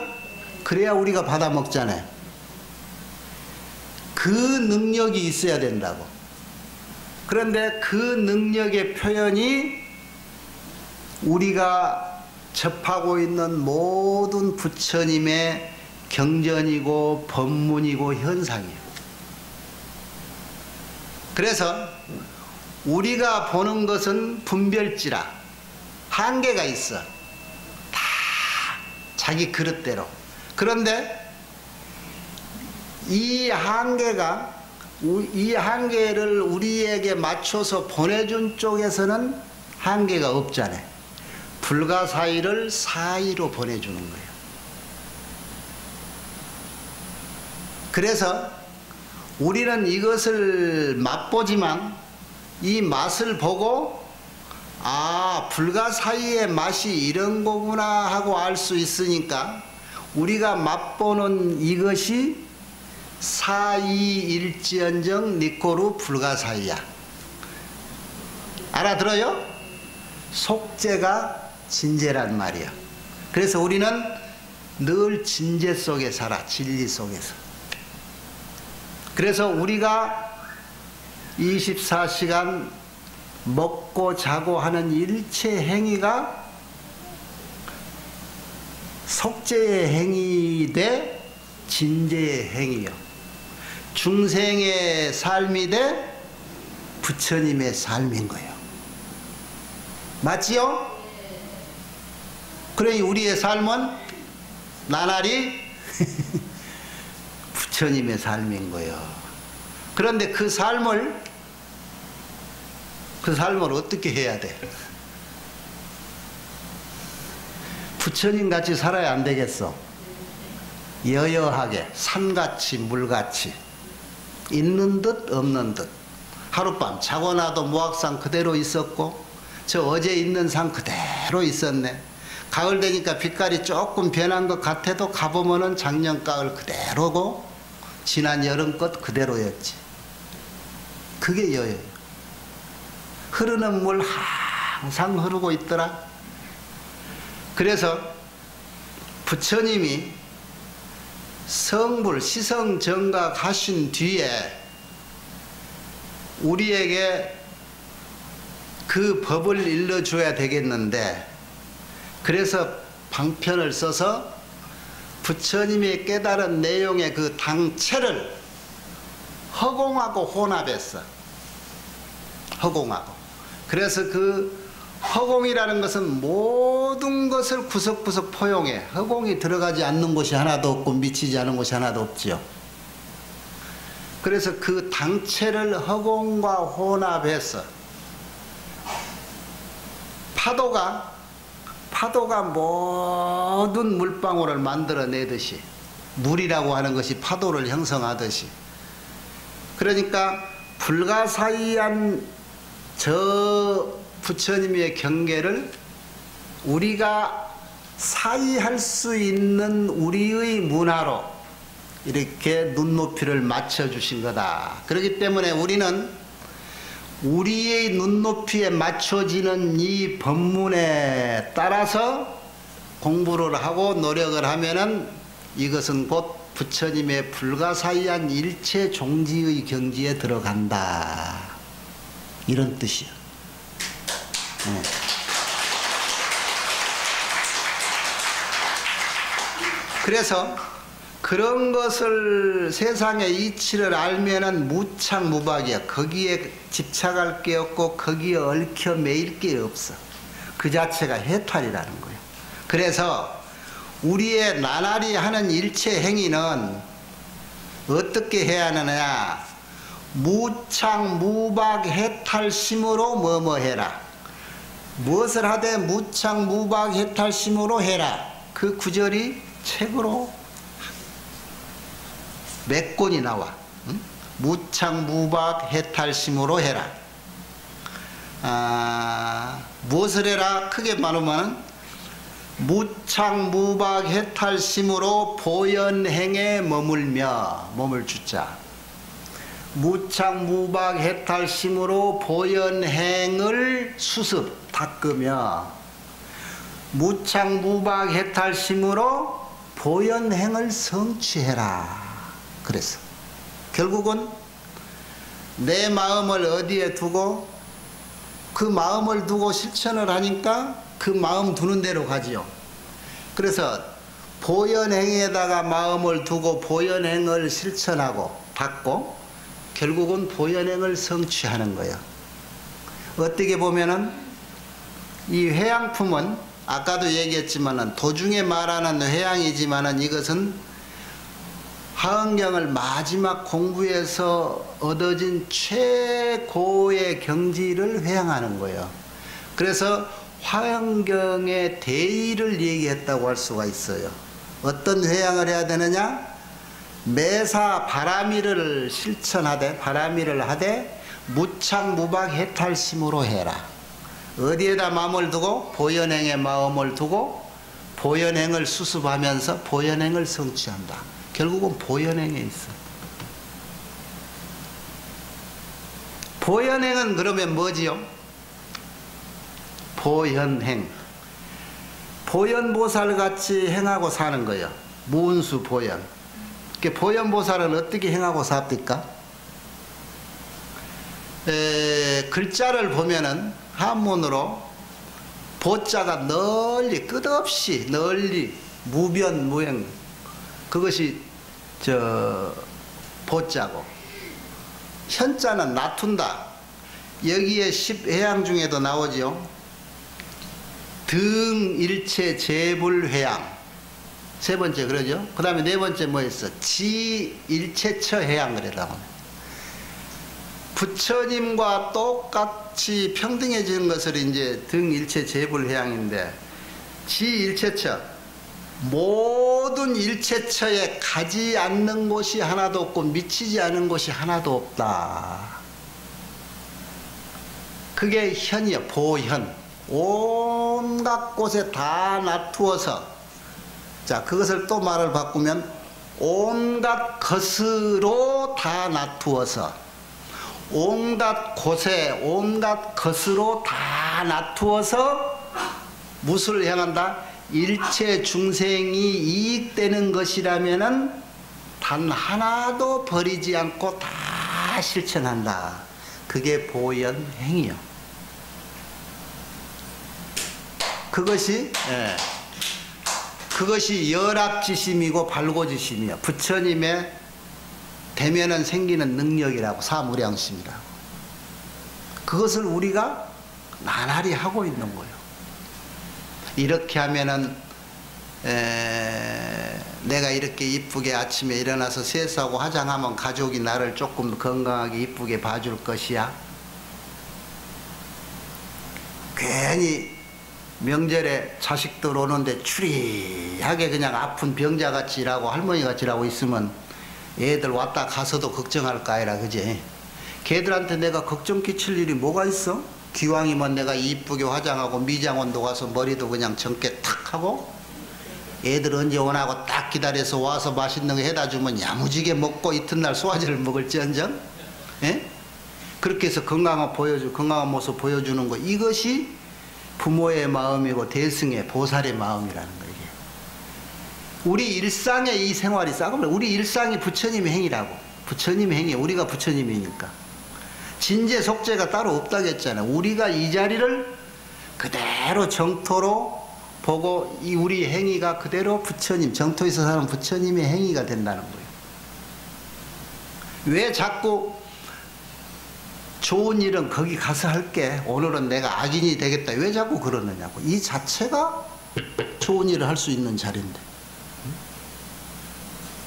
그래야 우리가 받아먹잖아요. 그 능력이 있어야 된다고. 그런데 그 능력의 표현이 우리가 접하고 있는 모든 부처님의 경전이고 법문이고 현상이에요. 그래서 우리가 보는 것은 분별지라 한계가 있어. 다 자기 그릇대로. 그런데 이 한계를 우리에게 맞춰서 보내준 쪽에서는 한계가 없잖아요. 불가사의를 사의로 보내주는 거예요. 그래서 우리는 이것을 맛보지만 이 맛을 보고 아, 불가사의의 맛이 이런 거구나 하고 알 수 있으니까 우리가 맛보는 이것이 사이일지언정 니꼬르 불가사의야. 알아들어요? 속죄가 진죄란 말이야. 그래서 우리는 늘 진죄 속에 살아. 진리 속에서. 그래서 우리가 24시간 먹고 자고 하는 일체 행위가 속죄의 행위 대 진죄의 행위요. 중생의 삶이 대 부처님의 삶인 거예요. 맞지요? 그러니 우리의 삶은 나날이 부처님의 삶인 거예요. 그런데 그 삶을 어떻게 해야 돼? 부처님 같이 살아야 안 되겠어. 여여하게 산같이 물같이 있는 듯 없는 듯. 하룻밤 자고 나도 무악산 그대로 있었고 저 어제 있는 산 그대로 있었네. 가을 되니까 빛깔이 조금 변한 것 같아도 가보면은 작년 가을 그대로고 지난 여름 것 그대로였지. 그게 여여예요. 흐르는 물 항상 흐르고 있더라. 그래서 부처님이 성불 시성정각 하신 뒤에 우리에게 그 법을 일러줘야 되겠는데, 그래서 방편을 써서 부처님이 깨달은 내용의 그 당체를 허공하고 혼합했어. 허공하고. 그래서 그 허공이라는 것은 모든 것을 구석구석 포용해. 허공이 들어가지 않는 곳이 하나도 없고 미치지 않은 곳이 하나도 없지요. 그래서 그 당체를 허공과 혼합해서 파도가 모든 물방울을 만들어내듯이, 물이라고 하는 것이 파도를 형성하듯이, 그러니까 불가사의한 저 부처님의 경계를 우리가 사의할 수 있는 우리의 문화로 이렇게 눈높이를 맞춰주신 거다. 그렇기 때문에 우리는 우리의 눈높이에 맞춰지는 이 법문에 따라서 공부를 하고 노력을 하면은 이것은 곧 부처님의 불가사의한 일체 종지의 경지에 들어간다. 이런 뜻이야. 그래서 그런 것을 세상의 이치를 알면은 무착무박이야. 거기에 집착할 게 없고 거기에 얽혀 매일 게 없어. 그 자체가 해탈이라는 거예요. 그래서 우리의 나날이 하는 일체 행위는 어떻게 해야 하느냐? 무착무박 해탈심으로 뭐뭐 해라. 무엇을 하되 무착무박 해탈심으로 해라. 그 구절이 책으로 몇 권이 나와. 응? 무착무박 해탈심으로 해라. 무엇을 해라? 크게 말하면 무착무박 해탈심으로 보현행에 머물며, 머물주자. 무착무박 해탈심으로 보현행을 수습, 닦으며, 무착무박 해탈심으로 보현행을 성취해라. 그래서 결국은 내 마음을 어디에 두고 그 마음을 두고 실천을 하니까 그 마음 두는 대로 가지요. 그래서 보현행에다가 마음을 두고 보현행을 실천하고 닦고 결국은 보현행을 성취하는 거예요. 어떻게 보면은 이 회양품은 아까도 얘기했지만은 도중에 말하는 회양이지만은 이것은 화엄경을 마지막 공부에서 얻어진 최고의 경지를 회양하는 거예요. 그래서 화엄경의 대의를 얘기했다고 할 수가 있어요. 어떤 회양을 해야 되느냐? 매사 바라미를 실천하되, 바라미를 하되 무착무박 해탈심으로 해라. 어디에다 마음을 두고? 보현행에 마음을 두고 보현행을 수습하면서 보현행을 성취한다. 결국은 보현행에 있어. 보현행은 그러면 뭐지요? 보현행. 보현보살같이 행하고 사는 거예요. 무은수 보현. 보현보살은 어떻게 행하고 삽니까? 글자를 보면은 한문으로 보자가 널리 끝없이 널리 무변무행, 그것이 보자고, 현자는 놔둔다. 여기에 10회양 중에도 나오죠. 등일체 재불회양, 세 번째 그러죠. 그 다음에 네 번째 뭐였어? 지일체처 회양 그래라고. 부처님과 똑같이 평등해지는 것을 이제 등일체 재불회양인데, 지일체처, 모든 일체처에 가지 않는 곳이 하나도 없고 미치지 않은 곳이 하나도 없다. 그게 현이요. 보현. 온갖 곳에 다 놔두어서, 자, 그것을 또 말을 바꾸면 온갖 것으로 다 놔두어서, 온갖 곳에 온갖 것으로 다 놔두어서 무엇을 향한다? 일체 중생이 이익되는 것이라면은 단 하나도 버리지 않고 다 실천한다. 그게 보현행이요. 그것이 열악지심이고 발고지심이요. 부처님의 대면은 생기는 능력이라고, 사무량심이라고. 그것을 우리가 나날이 하고 있는 거예요. 이렇게 하면은 내가 이렇게 이쁘게 아침에 일어나서 세수하고 화장하면 가족이 나를 조금 건강하게 이쁘게 봐줄 것이야. 괜히 명절에 자식들 오는데 추리하게 그냥 아픈 병자같이 일하고 할머니같이 일하고 있으면 애들 왔다 가서도 걱정할 거 아니라, 그지? 걔들한테 내가 걱정 끼칠 일이 뭐가 있어? 기왕이면 내가 이쁘게 화장하고 미장원도 가서 머리도 그냥 젊게 탁 하고, 애들 언제 오나고 딱 기다려서 와서 맛있는 거 해다 주면 야무지게 먹고 이튿날 소화제를 먹을지언정, 예? 그렇게 해서 건강한 모습 보여주는 거, 이것이 부모의 마음이고 대승의 보살의 마음이라는 거예요. 우리 일상의 이 생활이 싸그면 우리 일상이 부처님의 행위라고. 부처님의 행위, 우리가 부처님이니까. 진제 속죄가 따로 없다고 했잖아요. 우리가 이 자리를 그대로 정토로 보고 이 우리 행위가 그대로 부처님, 정토에서 사는 부처님의 행위가 된다는 거예요. 왜 자꾸 좋은 일은 거기 가서 할게, 오늘은 내가 악인이 되겠다, 왜 자꾸 그러느냐고. 이 자체가 좋은 일을 할 수 있는 자리인데,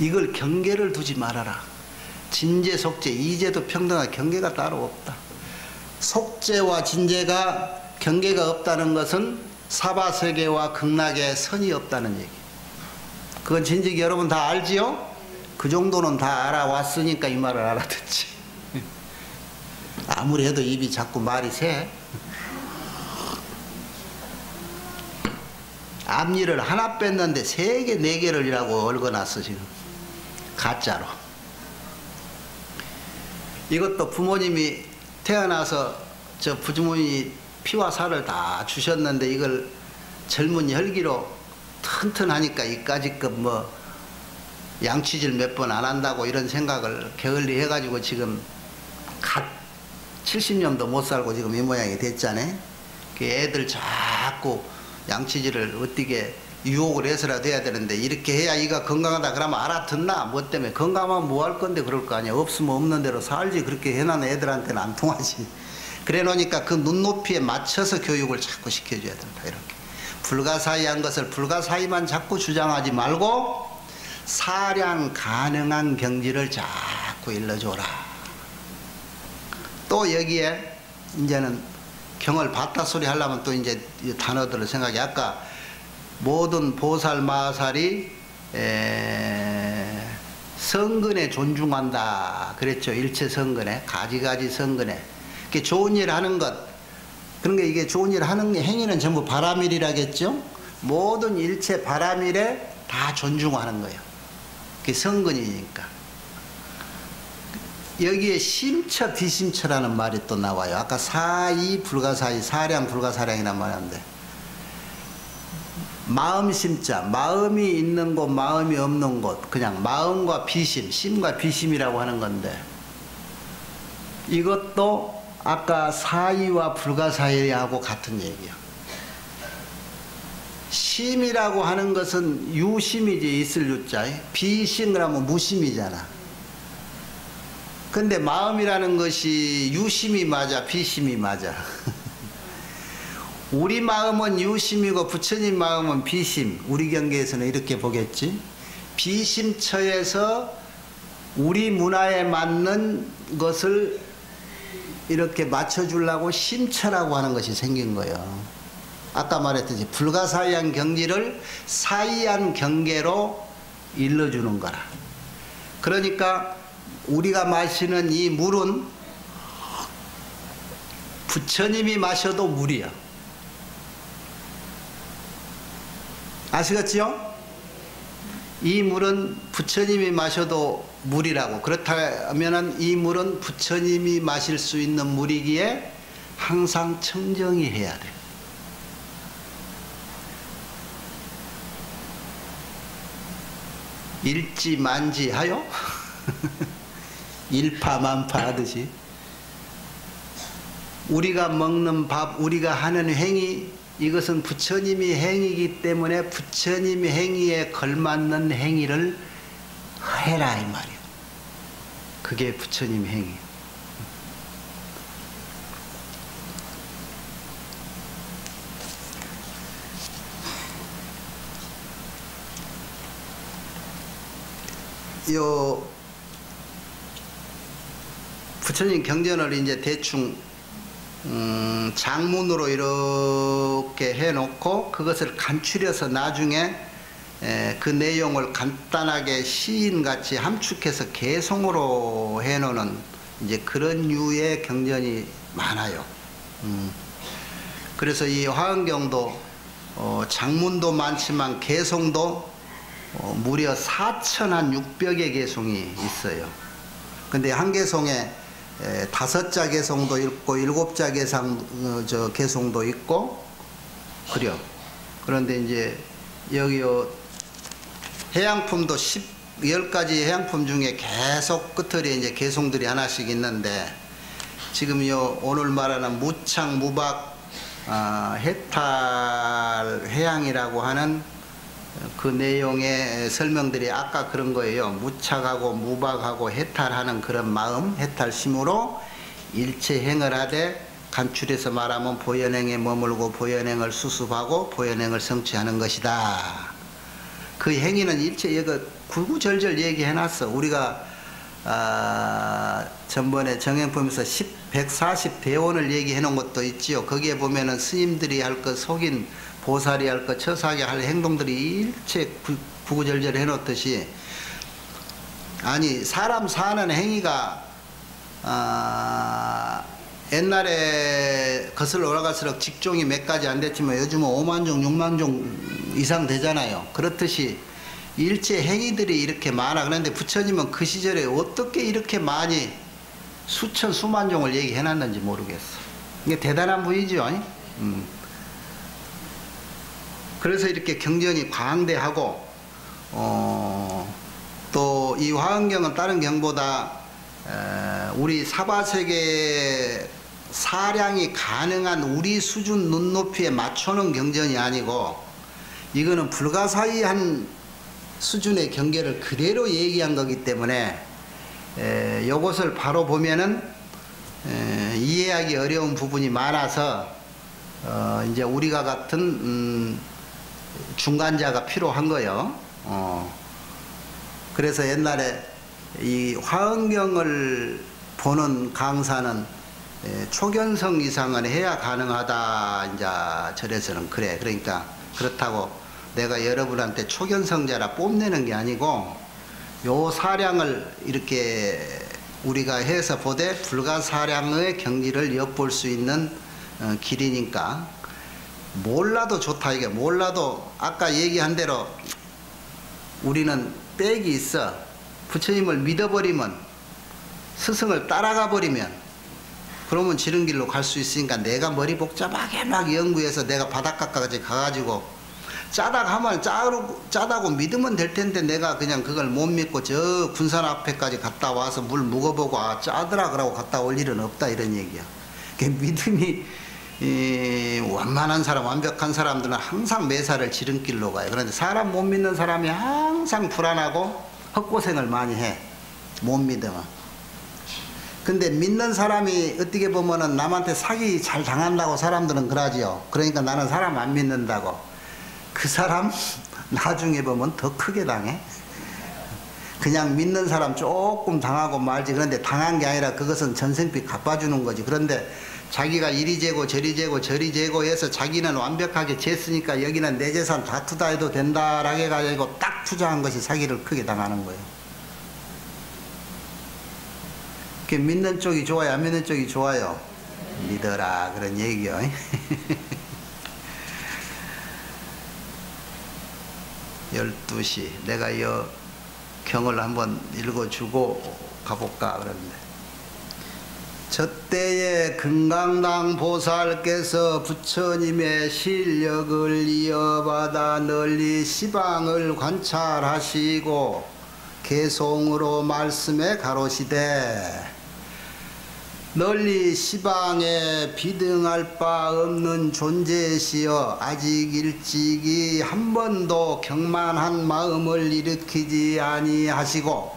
이걸 경계를 두지 말아라. 진제, 속죄, 이제도 평등한 경계가 따로 없다. 속죄와 진제가 경계가 없다는 것은 사바세계와 극락에 선이 없다는 얘기. 그건 진즉 여러분 다 알지요? 그 정도는 다 알아왔으니까 이 말을 알아듣지. 아무리 해도 입이 자꾸 말이 새. 앞니를 하나 뺐는데 3개, 4개를 이라고 얽어놨어 지금. 가짜로. 이것도 부모님이 태어나서 저 부모님이 피와 살을 다 주셨는데 이걸 젊은 혈기로 튼튼하니까 이까짓급 뭐 양치질 몇 번 안 한다고 이런 생각을 게을리 해가지고 지금 갓 70년도 못 살고 지금 이 모양이 됐잖아요. 그 애들 자꾸 양치질을 어떻게 유혹을 해서라도 해야 되는데, 이렇게 해야 이가 건강하다 그러면 알아듣나? 뭐 때문에? 건강하면 뭐 할 건데 그럴 거 아니야. 없으면 없는 대로 살지. 그렇게 해놓은 애들한테는 안 통하지. 그래 놓으니까 그 눈높이에 맞춰서 교육을 자꾸 시켜줘야 된다. 이렇게 불가사의한 것을 불가사의만 자꾸 주장하지 말고 사량 가능한 경지를 자꾸 일러줘라. 또 여기에 이제는 경을 받다 소리 하려면 또 이제 단어들을 생각해. 아까 모든 보살 마살이 성근에 존중한다 그랬죠. 일체 성근에, 가지가지 성근에. 좋은 일 하는 것, 그러니까 이게 좋은 일 하는 행위는 전부 바람일이라겠죠. 모든 일체 바람일에 다 존중하는 거예요. 그게 성근이니까. 여기에 심처 비심처라는 말이 또 나와요. 아까 사이 불가사의, 사량 불가사량이란 말인데, 마음 심자, 마음이 있는 곳, 마음이 없는 곳, 그냥 마음과 비심, 심과 비심이라고 하는 건데, 이것도 아까 사이와 불가사의하고 같은 얘기예요. 심이라고 하는 것은 유심이지, 있을 유자. 비심을 하면 무심이잖아. 근데 마음이라는 것이 유심이 맞아, 비심이 맞아. 우리 마음은 유심이고 부처님 마음은 비심. 우리 경계에서는 이렇게 보겠지. 비심처에서 우리 문화에 맞는 것을 이렇게 맞춰주려고 심처라고 하는 것이 생긴 거예요. 아까 말했듯이 불가사의한 경지를 사의한 경계로 일러주는 거라. 그러니까 우리가 마시는 이 물은 부처님이 마셔도 물이야. 아시겠지요? 이 물은 부처님이 마셔도 물이라고. 그렇다면 이 물은 부처님이 마실 수 있는 물이기에 항상 청정히 해야 돼. 일지만지하여 일파만파 하듯이 우리가 먹는 밥, 우리가 하는 행위, 이것은 부처님이 행위이기 때문에 부처님 행위에 걸맞는 행위를 해라 이 말이에요. 그게 부처님 행위. 요 부처님 경전을 이제 대충 장문으로 이렇게 해놓고 그것을 간추려서 나중에 그 내용을 간단하게 시인같이 함축해서 개송으로 해놓는 이제 그런 류의 경전이 많아요. 그래서 이 화엄경도 장문도 많지만 개송도 무려 4,600의 개송이 있어요. 근데 한 개송에 5자 개송도 있고 7자 개송도 있고 그래요. 그런데 이제 여기 해양품도 10가지 해양품 중에 계속 끝들이 이제 개송들이 하나씩 있는데, 지금 오늘 말하는 무착 무박 해탈 해양이라고 하는 그 내용의 설명들이 아까 그런 거예요. 무착하고 무박하고 해탈하는 그런 마음, 해탈심으로 일체 행을 하되 간추려서 말하면 보현행에 머물고 보현행을 수습하고 보현행을 성취하는 것이다. 그 행위는 일체 이거 구구절절 얘기해놨어. 우리가 전번에 정행품에서 140대원을 얘기해놓은 것도 있지요. 거기에 보면은 스님들이 할 것, 속인 보살이 할 것, 처사하게 할 행동들이 일체 구구절절 해놓듯이, 아니 사람 사는 행위가 옛날에 거슬러 올라갈수록 직종이 몇 가지 안 됐지만 요즘은 5만 종 6만 종 이상 되잖아요. 그렇듯이 일체 행위들이 이렇게 많아. 그런데 부처님은 그 시절에 어떻게 이렇게 많이 수천 수만 종을 얘기해놨는지 모르겠어. 이게 대단한 분이죠. 그래서 이렇게 경전이 광대하고, 또 이 화엄경은 다른 경보다 우리 사바세계 사량이 가능한 우리 수준 눈높이에 맞춰놓은 경전이 아니고, 이거는 불가사의한 수준의 경계를 그대로 얘기한 거기 때문에 이것을 바로 보면은 이해하기 어려운 부분이 많아서 이제 우리가 같은 중간자가 필요한 거예요. 그래서 옛날에 이 화엄경을 보는 강사는 초견성 이상은 해야 가능하다. 이제 절에서는 그래. 그러니까 그렇다고 내가 여러분한테 초견성자라 뽐내는 게 아니고, 요 사량을 이렇게 우리가 해서 보되 불가사량의 경지를 엿볼 수 있는 길이니까 몰라도 좋다. 이게 몰라도 아까 얘기한 대로 우리는 빽이 있어. 부처님을 믿어버리면, 스승을 따라가 버리면, 그러면 지른 길로 갈 수 있으니까 내가 머리 복잡하게 막 연구해서 내가 바닷가까지 가가지고 짜다하면 짜다고 믿으면 될 텐데 내가 그냥 그걸 못 믿고 저 군산 앞에까지 갔다 와서 물 묵어보고 아 짜더라 그러고 갔다 올 일은 없다 이런 얘기야. 믿음이 완만한 사람, 완벽한 사람들은 항상 매사를 지름길로 가요. 그런데 사람 못 믿는 사람이 항상 불안하고 헛고생을 많이 해. 못 믿으면. 근데 믿는 사람이 어떻게 보면은 남한테 사기 잘 당한다고 사람들은 그러지요. 그러니까 나는 사람 안 믿는다고. 그 사람 나중에 보면 더 크게 당해. 그냥 믿는 사람 조금 당하고 말지. 그런데 당한 게 아니라 그것은 전생비 갚아주는 거지. 그런데 자기가 이리 재고 저리 재고 저리 재고 해서 자기는 완벽하게 쟀으니까 여기는 내 재산 다 투자해도 된다라고 해가지고 딱 투자한 것이 사기를 크게 당하는 거예요. 믿는 쪽이 좋아요? 안 믿는 쪽이 좋아요? 믿어라 그런 얘기요. 12시 내가 이 경을 한번 읽어주고 가볼까 그러는데, 저때에 금강당 보살께서 부처님의 실력을 이어받아 널리 시방을 관찰하시고 개송으로 말씀에 가로시되, 널리 시방에 비등할 바 없는 존재시여 아직 일찍이 한 번도 경만한 마음을 일으키지 아니하시고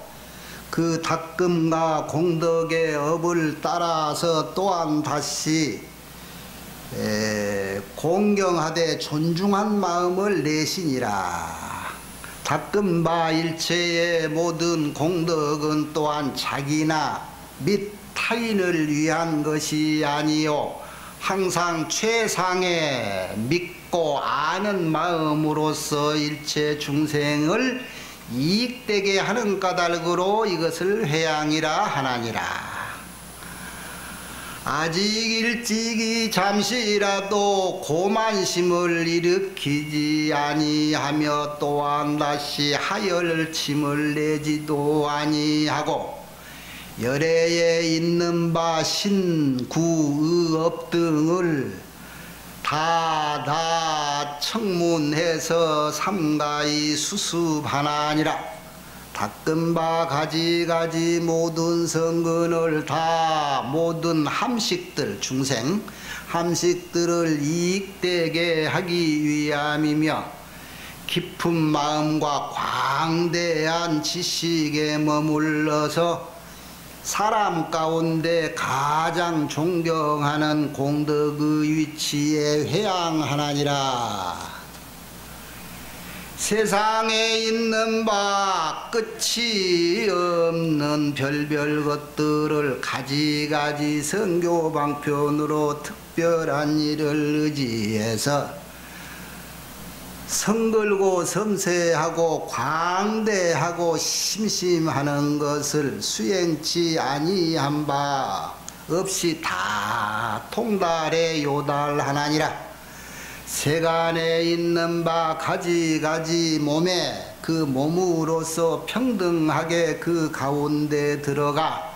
그 닦음과 공덕의 업을 따라서 또한 다시 공경하되 존중한 마음을 내시니라. 닦은 바 일체의 모든 공덕은 또한 자기나 및 타인을 위한 것이 아니요 항상 최상의 믿고 아는 마음으로서 일체 중생을 이익되게 하는 까닭으로 이것을 회양이라 하나니라. 아직 일찍이 잠시라도 고만심을 일으키지 아니하며 또한 다시 하열침을 내지도 아니하고 열애에 있는 바 신구의업 등을 다 청문해서 삼가히 수습하나니라. 닦은 바 가지가지 모든 성근을 다 모든 함식들 중생 함식들을 이익되게 하기 위함이며 깊은 마음과 광대한 지식에 머물러서 사람 가운데 가장 존경하는 공덕의 위치에 회양하나니라. 세상에 있는 바 끝이 없는 별별 것들을 가지가지 선교 방편으로 특별한 일을 의지해서 성글고 섬세하고 광대하고 심심하는 것을 수행치 아니한 바 없이 다 통달에 요달하나니라. 세간에 있는 바 가지가지 몸에 그 몸으로서 평등하게 그 가운데 들어가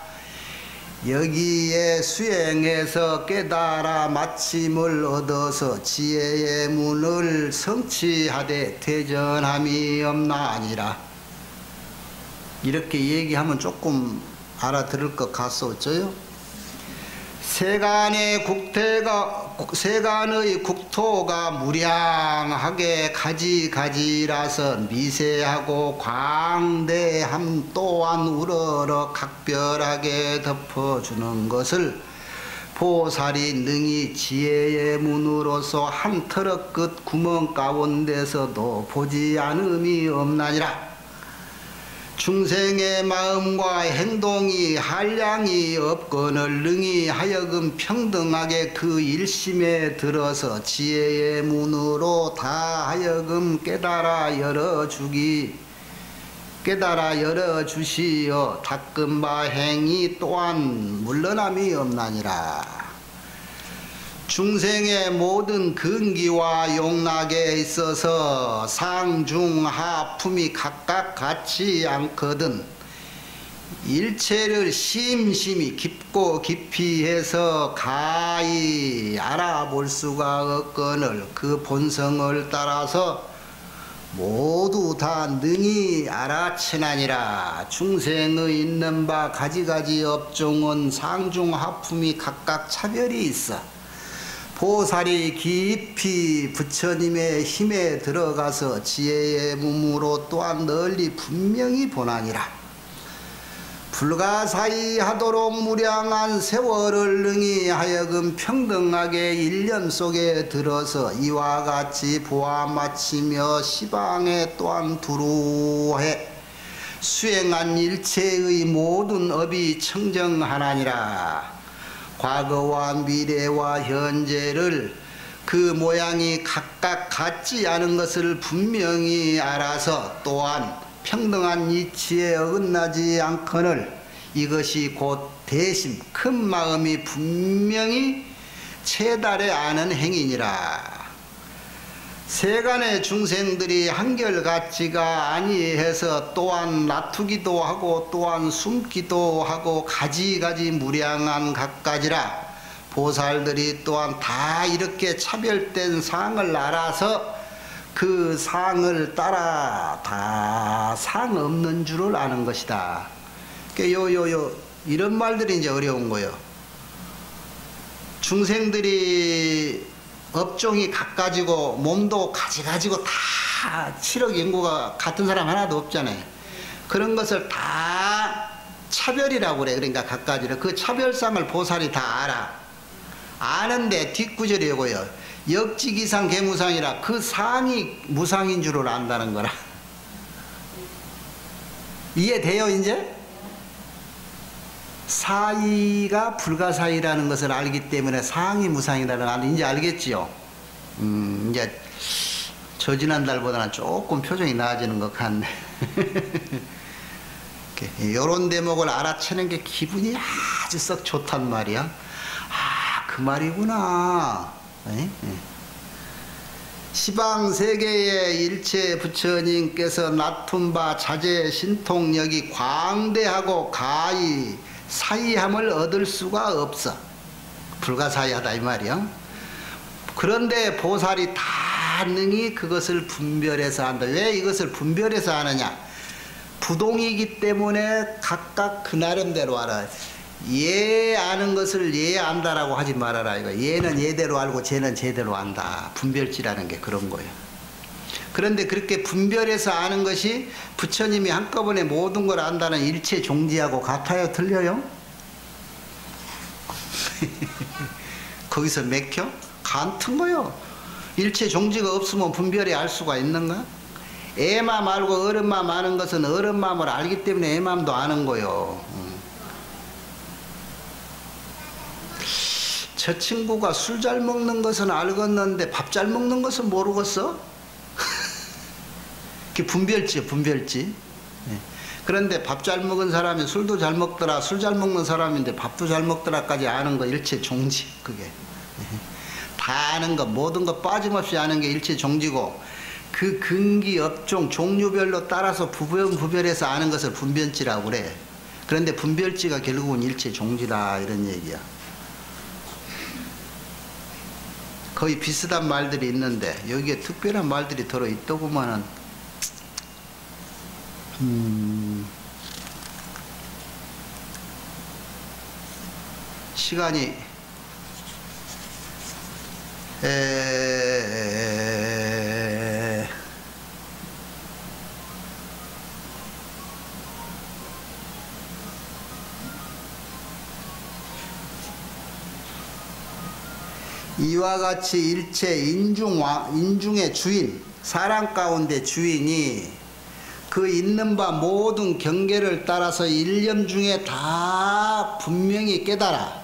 여기에 수행해서 깨달아 마침을 얻어서 지혜의 문을 성취하되 퇴전함이 없나니라. 이렇게 얘기하면 조금 알아들을 것 같소어쩌요? 세간의 국토가 무량하게 가지가지라서 미세하고 광대함 또한 우러러 각별하게 덮어주는 것을 보살이 능히 지혜의 문으로서 한 터럭 끝 구멍 가운데서도 보지 않음이 없나니라. 중생의 마음과 행동이 한량이 없거늘 능히 하여금 평등하게 그 일심에 들어서 지혜의 문으로 다 하여금 깨달아 열어주시어 닦은 바 행위 또한 물러남이 없나니라. 중생의 모든 근기와 용락에 있어서 상중하품이 각각 같지 않거든 일체를 심심히 깊고 깊이 해서 가히 알아볼 수가 없거늘 그 본성을 따라서 모두 다 능히 알아채나니라. 중생의 있는 바 가지가지 업종은 상중하품이 각각 차별이 있어 보살이 깊이 부처님의 힘에 들어가서 지혜의 몸으로 또한 널리 분명히 보나니라. 불가사의 하도록 무량한 세월을 능히 하여금 평등하게 일념 속에 들어서 이와 같이 보아 마치며 시방에 또한 두루해 수행한 일체의 모든 업이 청정하나니라. 과거와 미래와 현재를 그 모양이 각각 같지 않은 것을 분명히 알아서 또한 평등한 이치에 어긋나지 않거늘 이것이 곧 대심 큰 마음이 분명히 체달해 아는 행위니라. 세간의 중생들이 한결같지가 아니해서 또한 낮추기도 하고 또한 숨기도 하고 가지가지 무량한 각가지라. 보살들이 또한 다 이렇게 차별된 상을 알아서 그 상을 따라 다 상 없는 줄을 아는 것이다. 이런 말들이 이제 어려운 거예요. 중생들이 업종이 각가지고 몸도 가지가지고 다 7억 인구가 같은 사람 하나도 없잖아요. 그런 것을 다 차별이라고 그래. 그러니까 각가지로 그 차별상을 보살이 다 알아. 아는데 뒷구절이고요. 역지기상 개무상이라 그 상이 무상인 줄을 안다는 거라. 이해돼요 이제? 사이가 불가사이라는 것을 알기 때문에 상이 무상이라는 걸 이제 알겠지요. 이제 저지난달보다는 조금 표정이 나아지는 것 같네. 이런 대목을 알아채는 게 기분이 아주 썩 좋단 말이야. 아, 그 말이구나. 시방세계의 일체 부처님께서 낮춘 바 자제 신통력이 광대하고 가히 사이함을 얻을 수가 없어. 불가사의하다 이 말이야. 그런데 보살이 다 능히 그것을 분별해서 한다. 왜 이것을 분별해서 하느냐? 부동이기 때문에 각각 그 나름대로 알아. 얘 아는 것을 얘 안다라고 하지 말아라 이거. 얘는 얘대로 알고 쟤는 쟤대로 안다. 분별지라는 게 그런 거예요. 그런데 그렇게 분별해서 아는 것이 부처님이 한꺼번에 모든 걸 안다는 일체 종지하고 같아요? 틀려요? 거기서 맥혀? 같은 거요. 일체 종지가 없으면 분별이 알 수가 있는가? 애맘 알고 어른맘 아는 것은 어른맘을 알기 때문에 애맘도 아는 거요. 저 친구가 술 잘 먹는 것은 알겠는데 밥 잘 먹는 것은 모르겠어? 그게 분별지요, 분별지. 그런데 밥 잘 먹은 사람이 술도 잘 먹더라, 술 잘 먹는 사람인데 밥도 잘 먹더라까지 아는 거 일체 종지, 그게. 다 아는 거, 모든 거 빠짐없이 아는 게 일체 종지고, 그 근기, 업종, 종류별로 따라서 부별해서 아는 것을 분별지라고 그래. 그런데 분별지가 결국은 일체 종지다, 이런 얘기야. 거의 비슷한 말들이 있는데 여기에 특별한 말들이 들어있더구만은 시간이 이와 같이 일체 인중의 주인, 사람 가운데 주인이 그 있는 바 모든 경계를 따라서 일념 중에 다 분명히 깨달아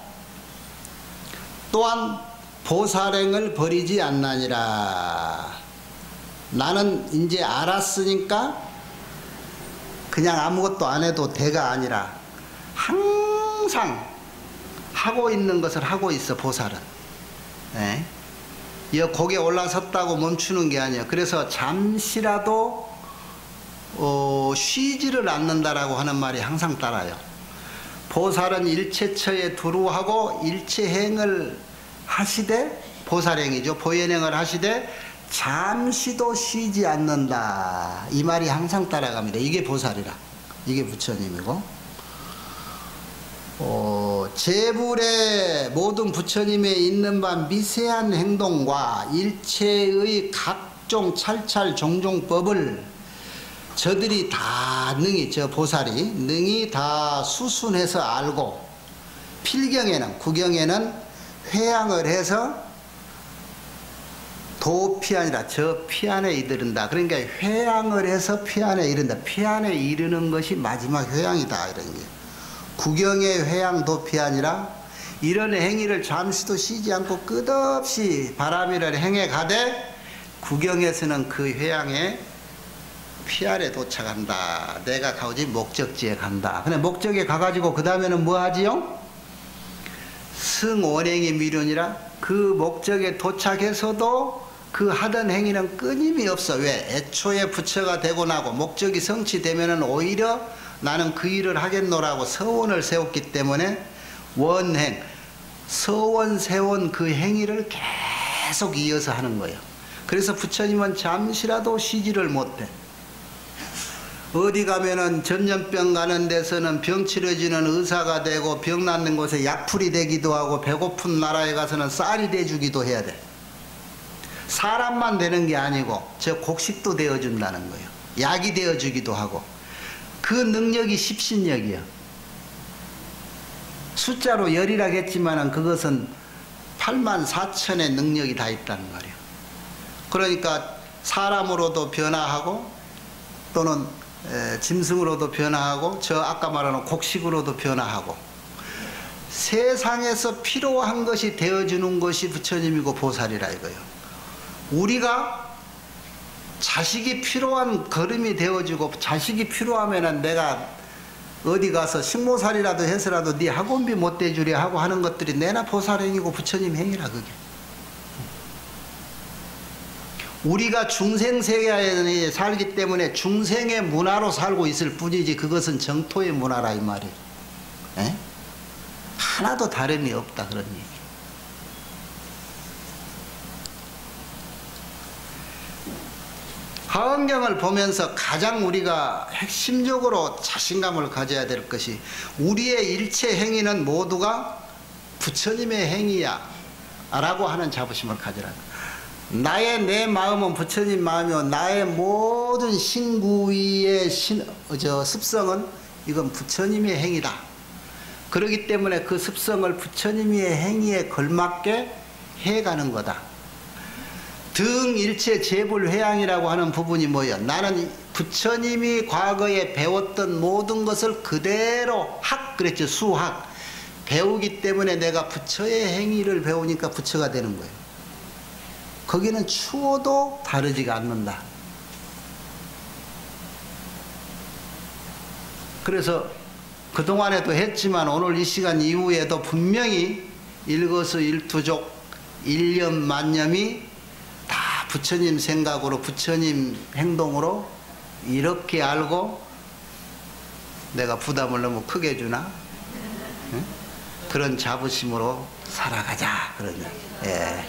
또한 보살행을 버리지 않나니라. 나는 이제 알았으니까 그냥 아무것도 안 해도 대가 아니라 항상 하고 있는 것을 하고 있어. 보살은 예? 이 곡에 올라섰다고 멈추는 게 아니에요. 그래서 잠시라도 쉬지를 않는다라고 하는 말이 항상 따라요. 보살은 일체처에 두루하고 일체행을 하시되, 보살행이죠. 보현행을 하시되 잠시도 쉬지 않는다. 이 말이 항상 따라갑니다. 이게 보살이라. 이게 부처님이고, 제불의 모든 부처님에 있는 바 미세한 행동과 일체의 각종 찰찰 종종법을 저들이 다 능히, 저 보살이 능히 다 수순해서 알고, 필경에는, 구경에는 회양을 해서 도피아니라, 저 피안에 이르른다. 그러니까 회양을 해서 피안에 이른다. 피안에 이르는 것이 마지막 회양이다, 이런 게. 구경의 회양 도피아니라, 이런 행위를 잠시도 쉬지 않고 끝없이 바람이를 행해 가되 구경에서는 그 회양에 피안에 도착한다. 내가 가오지 목적지에 간다. 근데 목적에 가가지고 그 다음에는 뭐 하지요? 승원행이 미련이라, 그 목적에 도착해서도 그 하던 행위는 끊임이 없어. 왜? 애초에 부처가 되고 나고 목적이 성취되면은 오히려 나는 그 일을 하겠노라고 서원을 세웠기 때문에 원행, 서원 세운 그 행위를 계속 이어서 하는 거예요. 그래서 부처님은 잠시라도 쉬지를 못해. 어디 가면은 전염병 가는 데서는 병 치료해주는 의사가 되고, 병 낫는 곳에 약풀이 되기도 하고, 배고픈 나라에 가서는 쌀이 돼주기도 해야 돼. 사람만 되는 게 아니고 저 곡식도 되어준다는 거예요. 약이 되어주기도 하고. 그 능력이 십신력이야. 숫자로 열이라고 했지만은 그것은 84,000의 능력이 다 있다는 말이에요. 그러니까 사람으로도 변화하고, 또는 짐승으로도 변화하고, 저 아까 말하는 곡식으로도 변화하고, 세상에서 필요한 것이 되어주는 것이 부처님이고 보살이라 이거예요. 우리가 자식이 필요한 걸음이 되어주고, 자식이 필요하면은 내가 어디 가서 식모살이라도 해서라도 네 학원비 못 대주려 하고 하는 것들이 내나 보살행이고 부처님 행위라. 그게 우리가 중생세계에 살기 때문에 중생의 문화로 살고 있을 뿐이지, 그것은 정토의 문화라 이 말이에요. 에? 하나도 다름이 없다, 그런 얘기. 화엄경을 보면서 가장 우리가 핵심적으로 자신감을 가져야 될 것이, 우리의 일체 행위는 모두가 부처님의 행위야 라고 하는 자부심을 가지라. 내 마음은 부처님 마음이요, 나의 모든 신구위의 습성은 이건 부처님의 행위다. 그렇기 때문에 그 습성을 부처님의 행위에 걸맞게 해가는 거다. 등일체 제불회양이라고 하는 부분이 뭐예요? 나는 부처님이 과거에 배웠던 모든 것을 그대로 그랬죠. 수학 배우기 때문에 내가 부처의 행위를 배우니까 부처가 되는 거예요. 거기는 추워도 다르지가 않는다. 그래서 그동안에도 했지만 오늘 이 시간 이후에도 분명히 일거수일투족 일념만념이 다 부처님 생각으로, 부처님 행동으로 이렇게 알고, 내가 부담을 너무 크게 주나? 응? 그런 자부심으로 살아가자, 그러니. 예.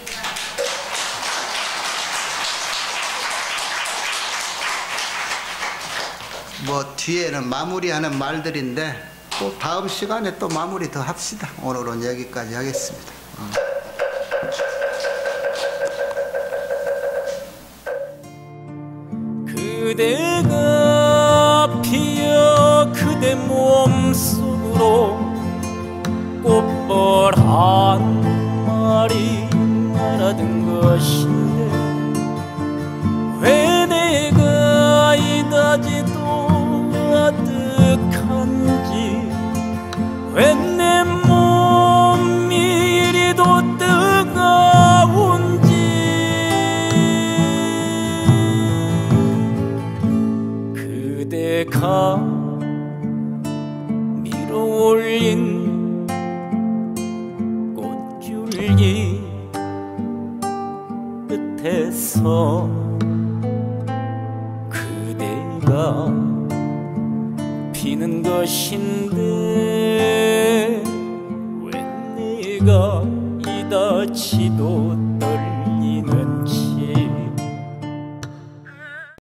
뭐 뒤에는 마무리하는 말들인데 또 다음 시간에 또 마무리 더 합시다. 오늘은 여기까지 하겠습니다. 그대가 피어 그대 몸속으로 꽃벌 한 마리 날아든 것인데, 왜 내가 이다지도 아득한지, 왜 내 몸이 이리도 뜨거운지, 그대가 밀어올린 꽃줄기 위해서 그대가 피는 것인데 왜 내가 이다지도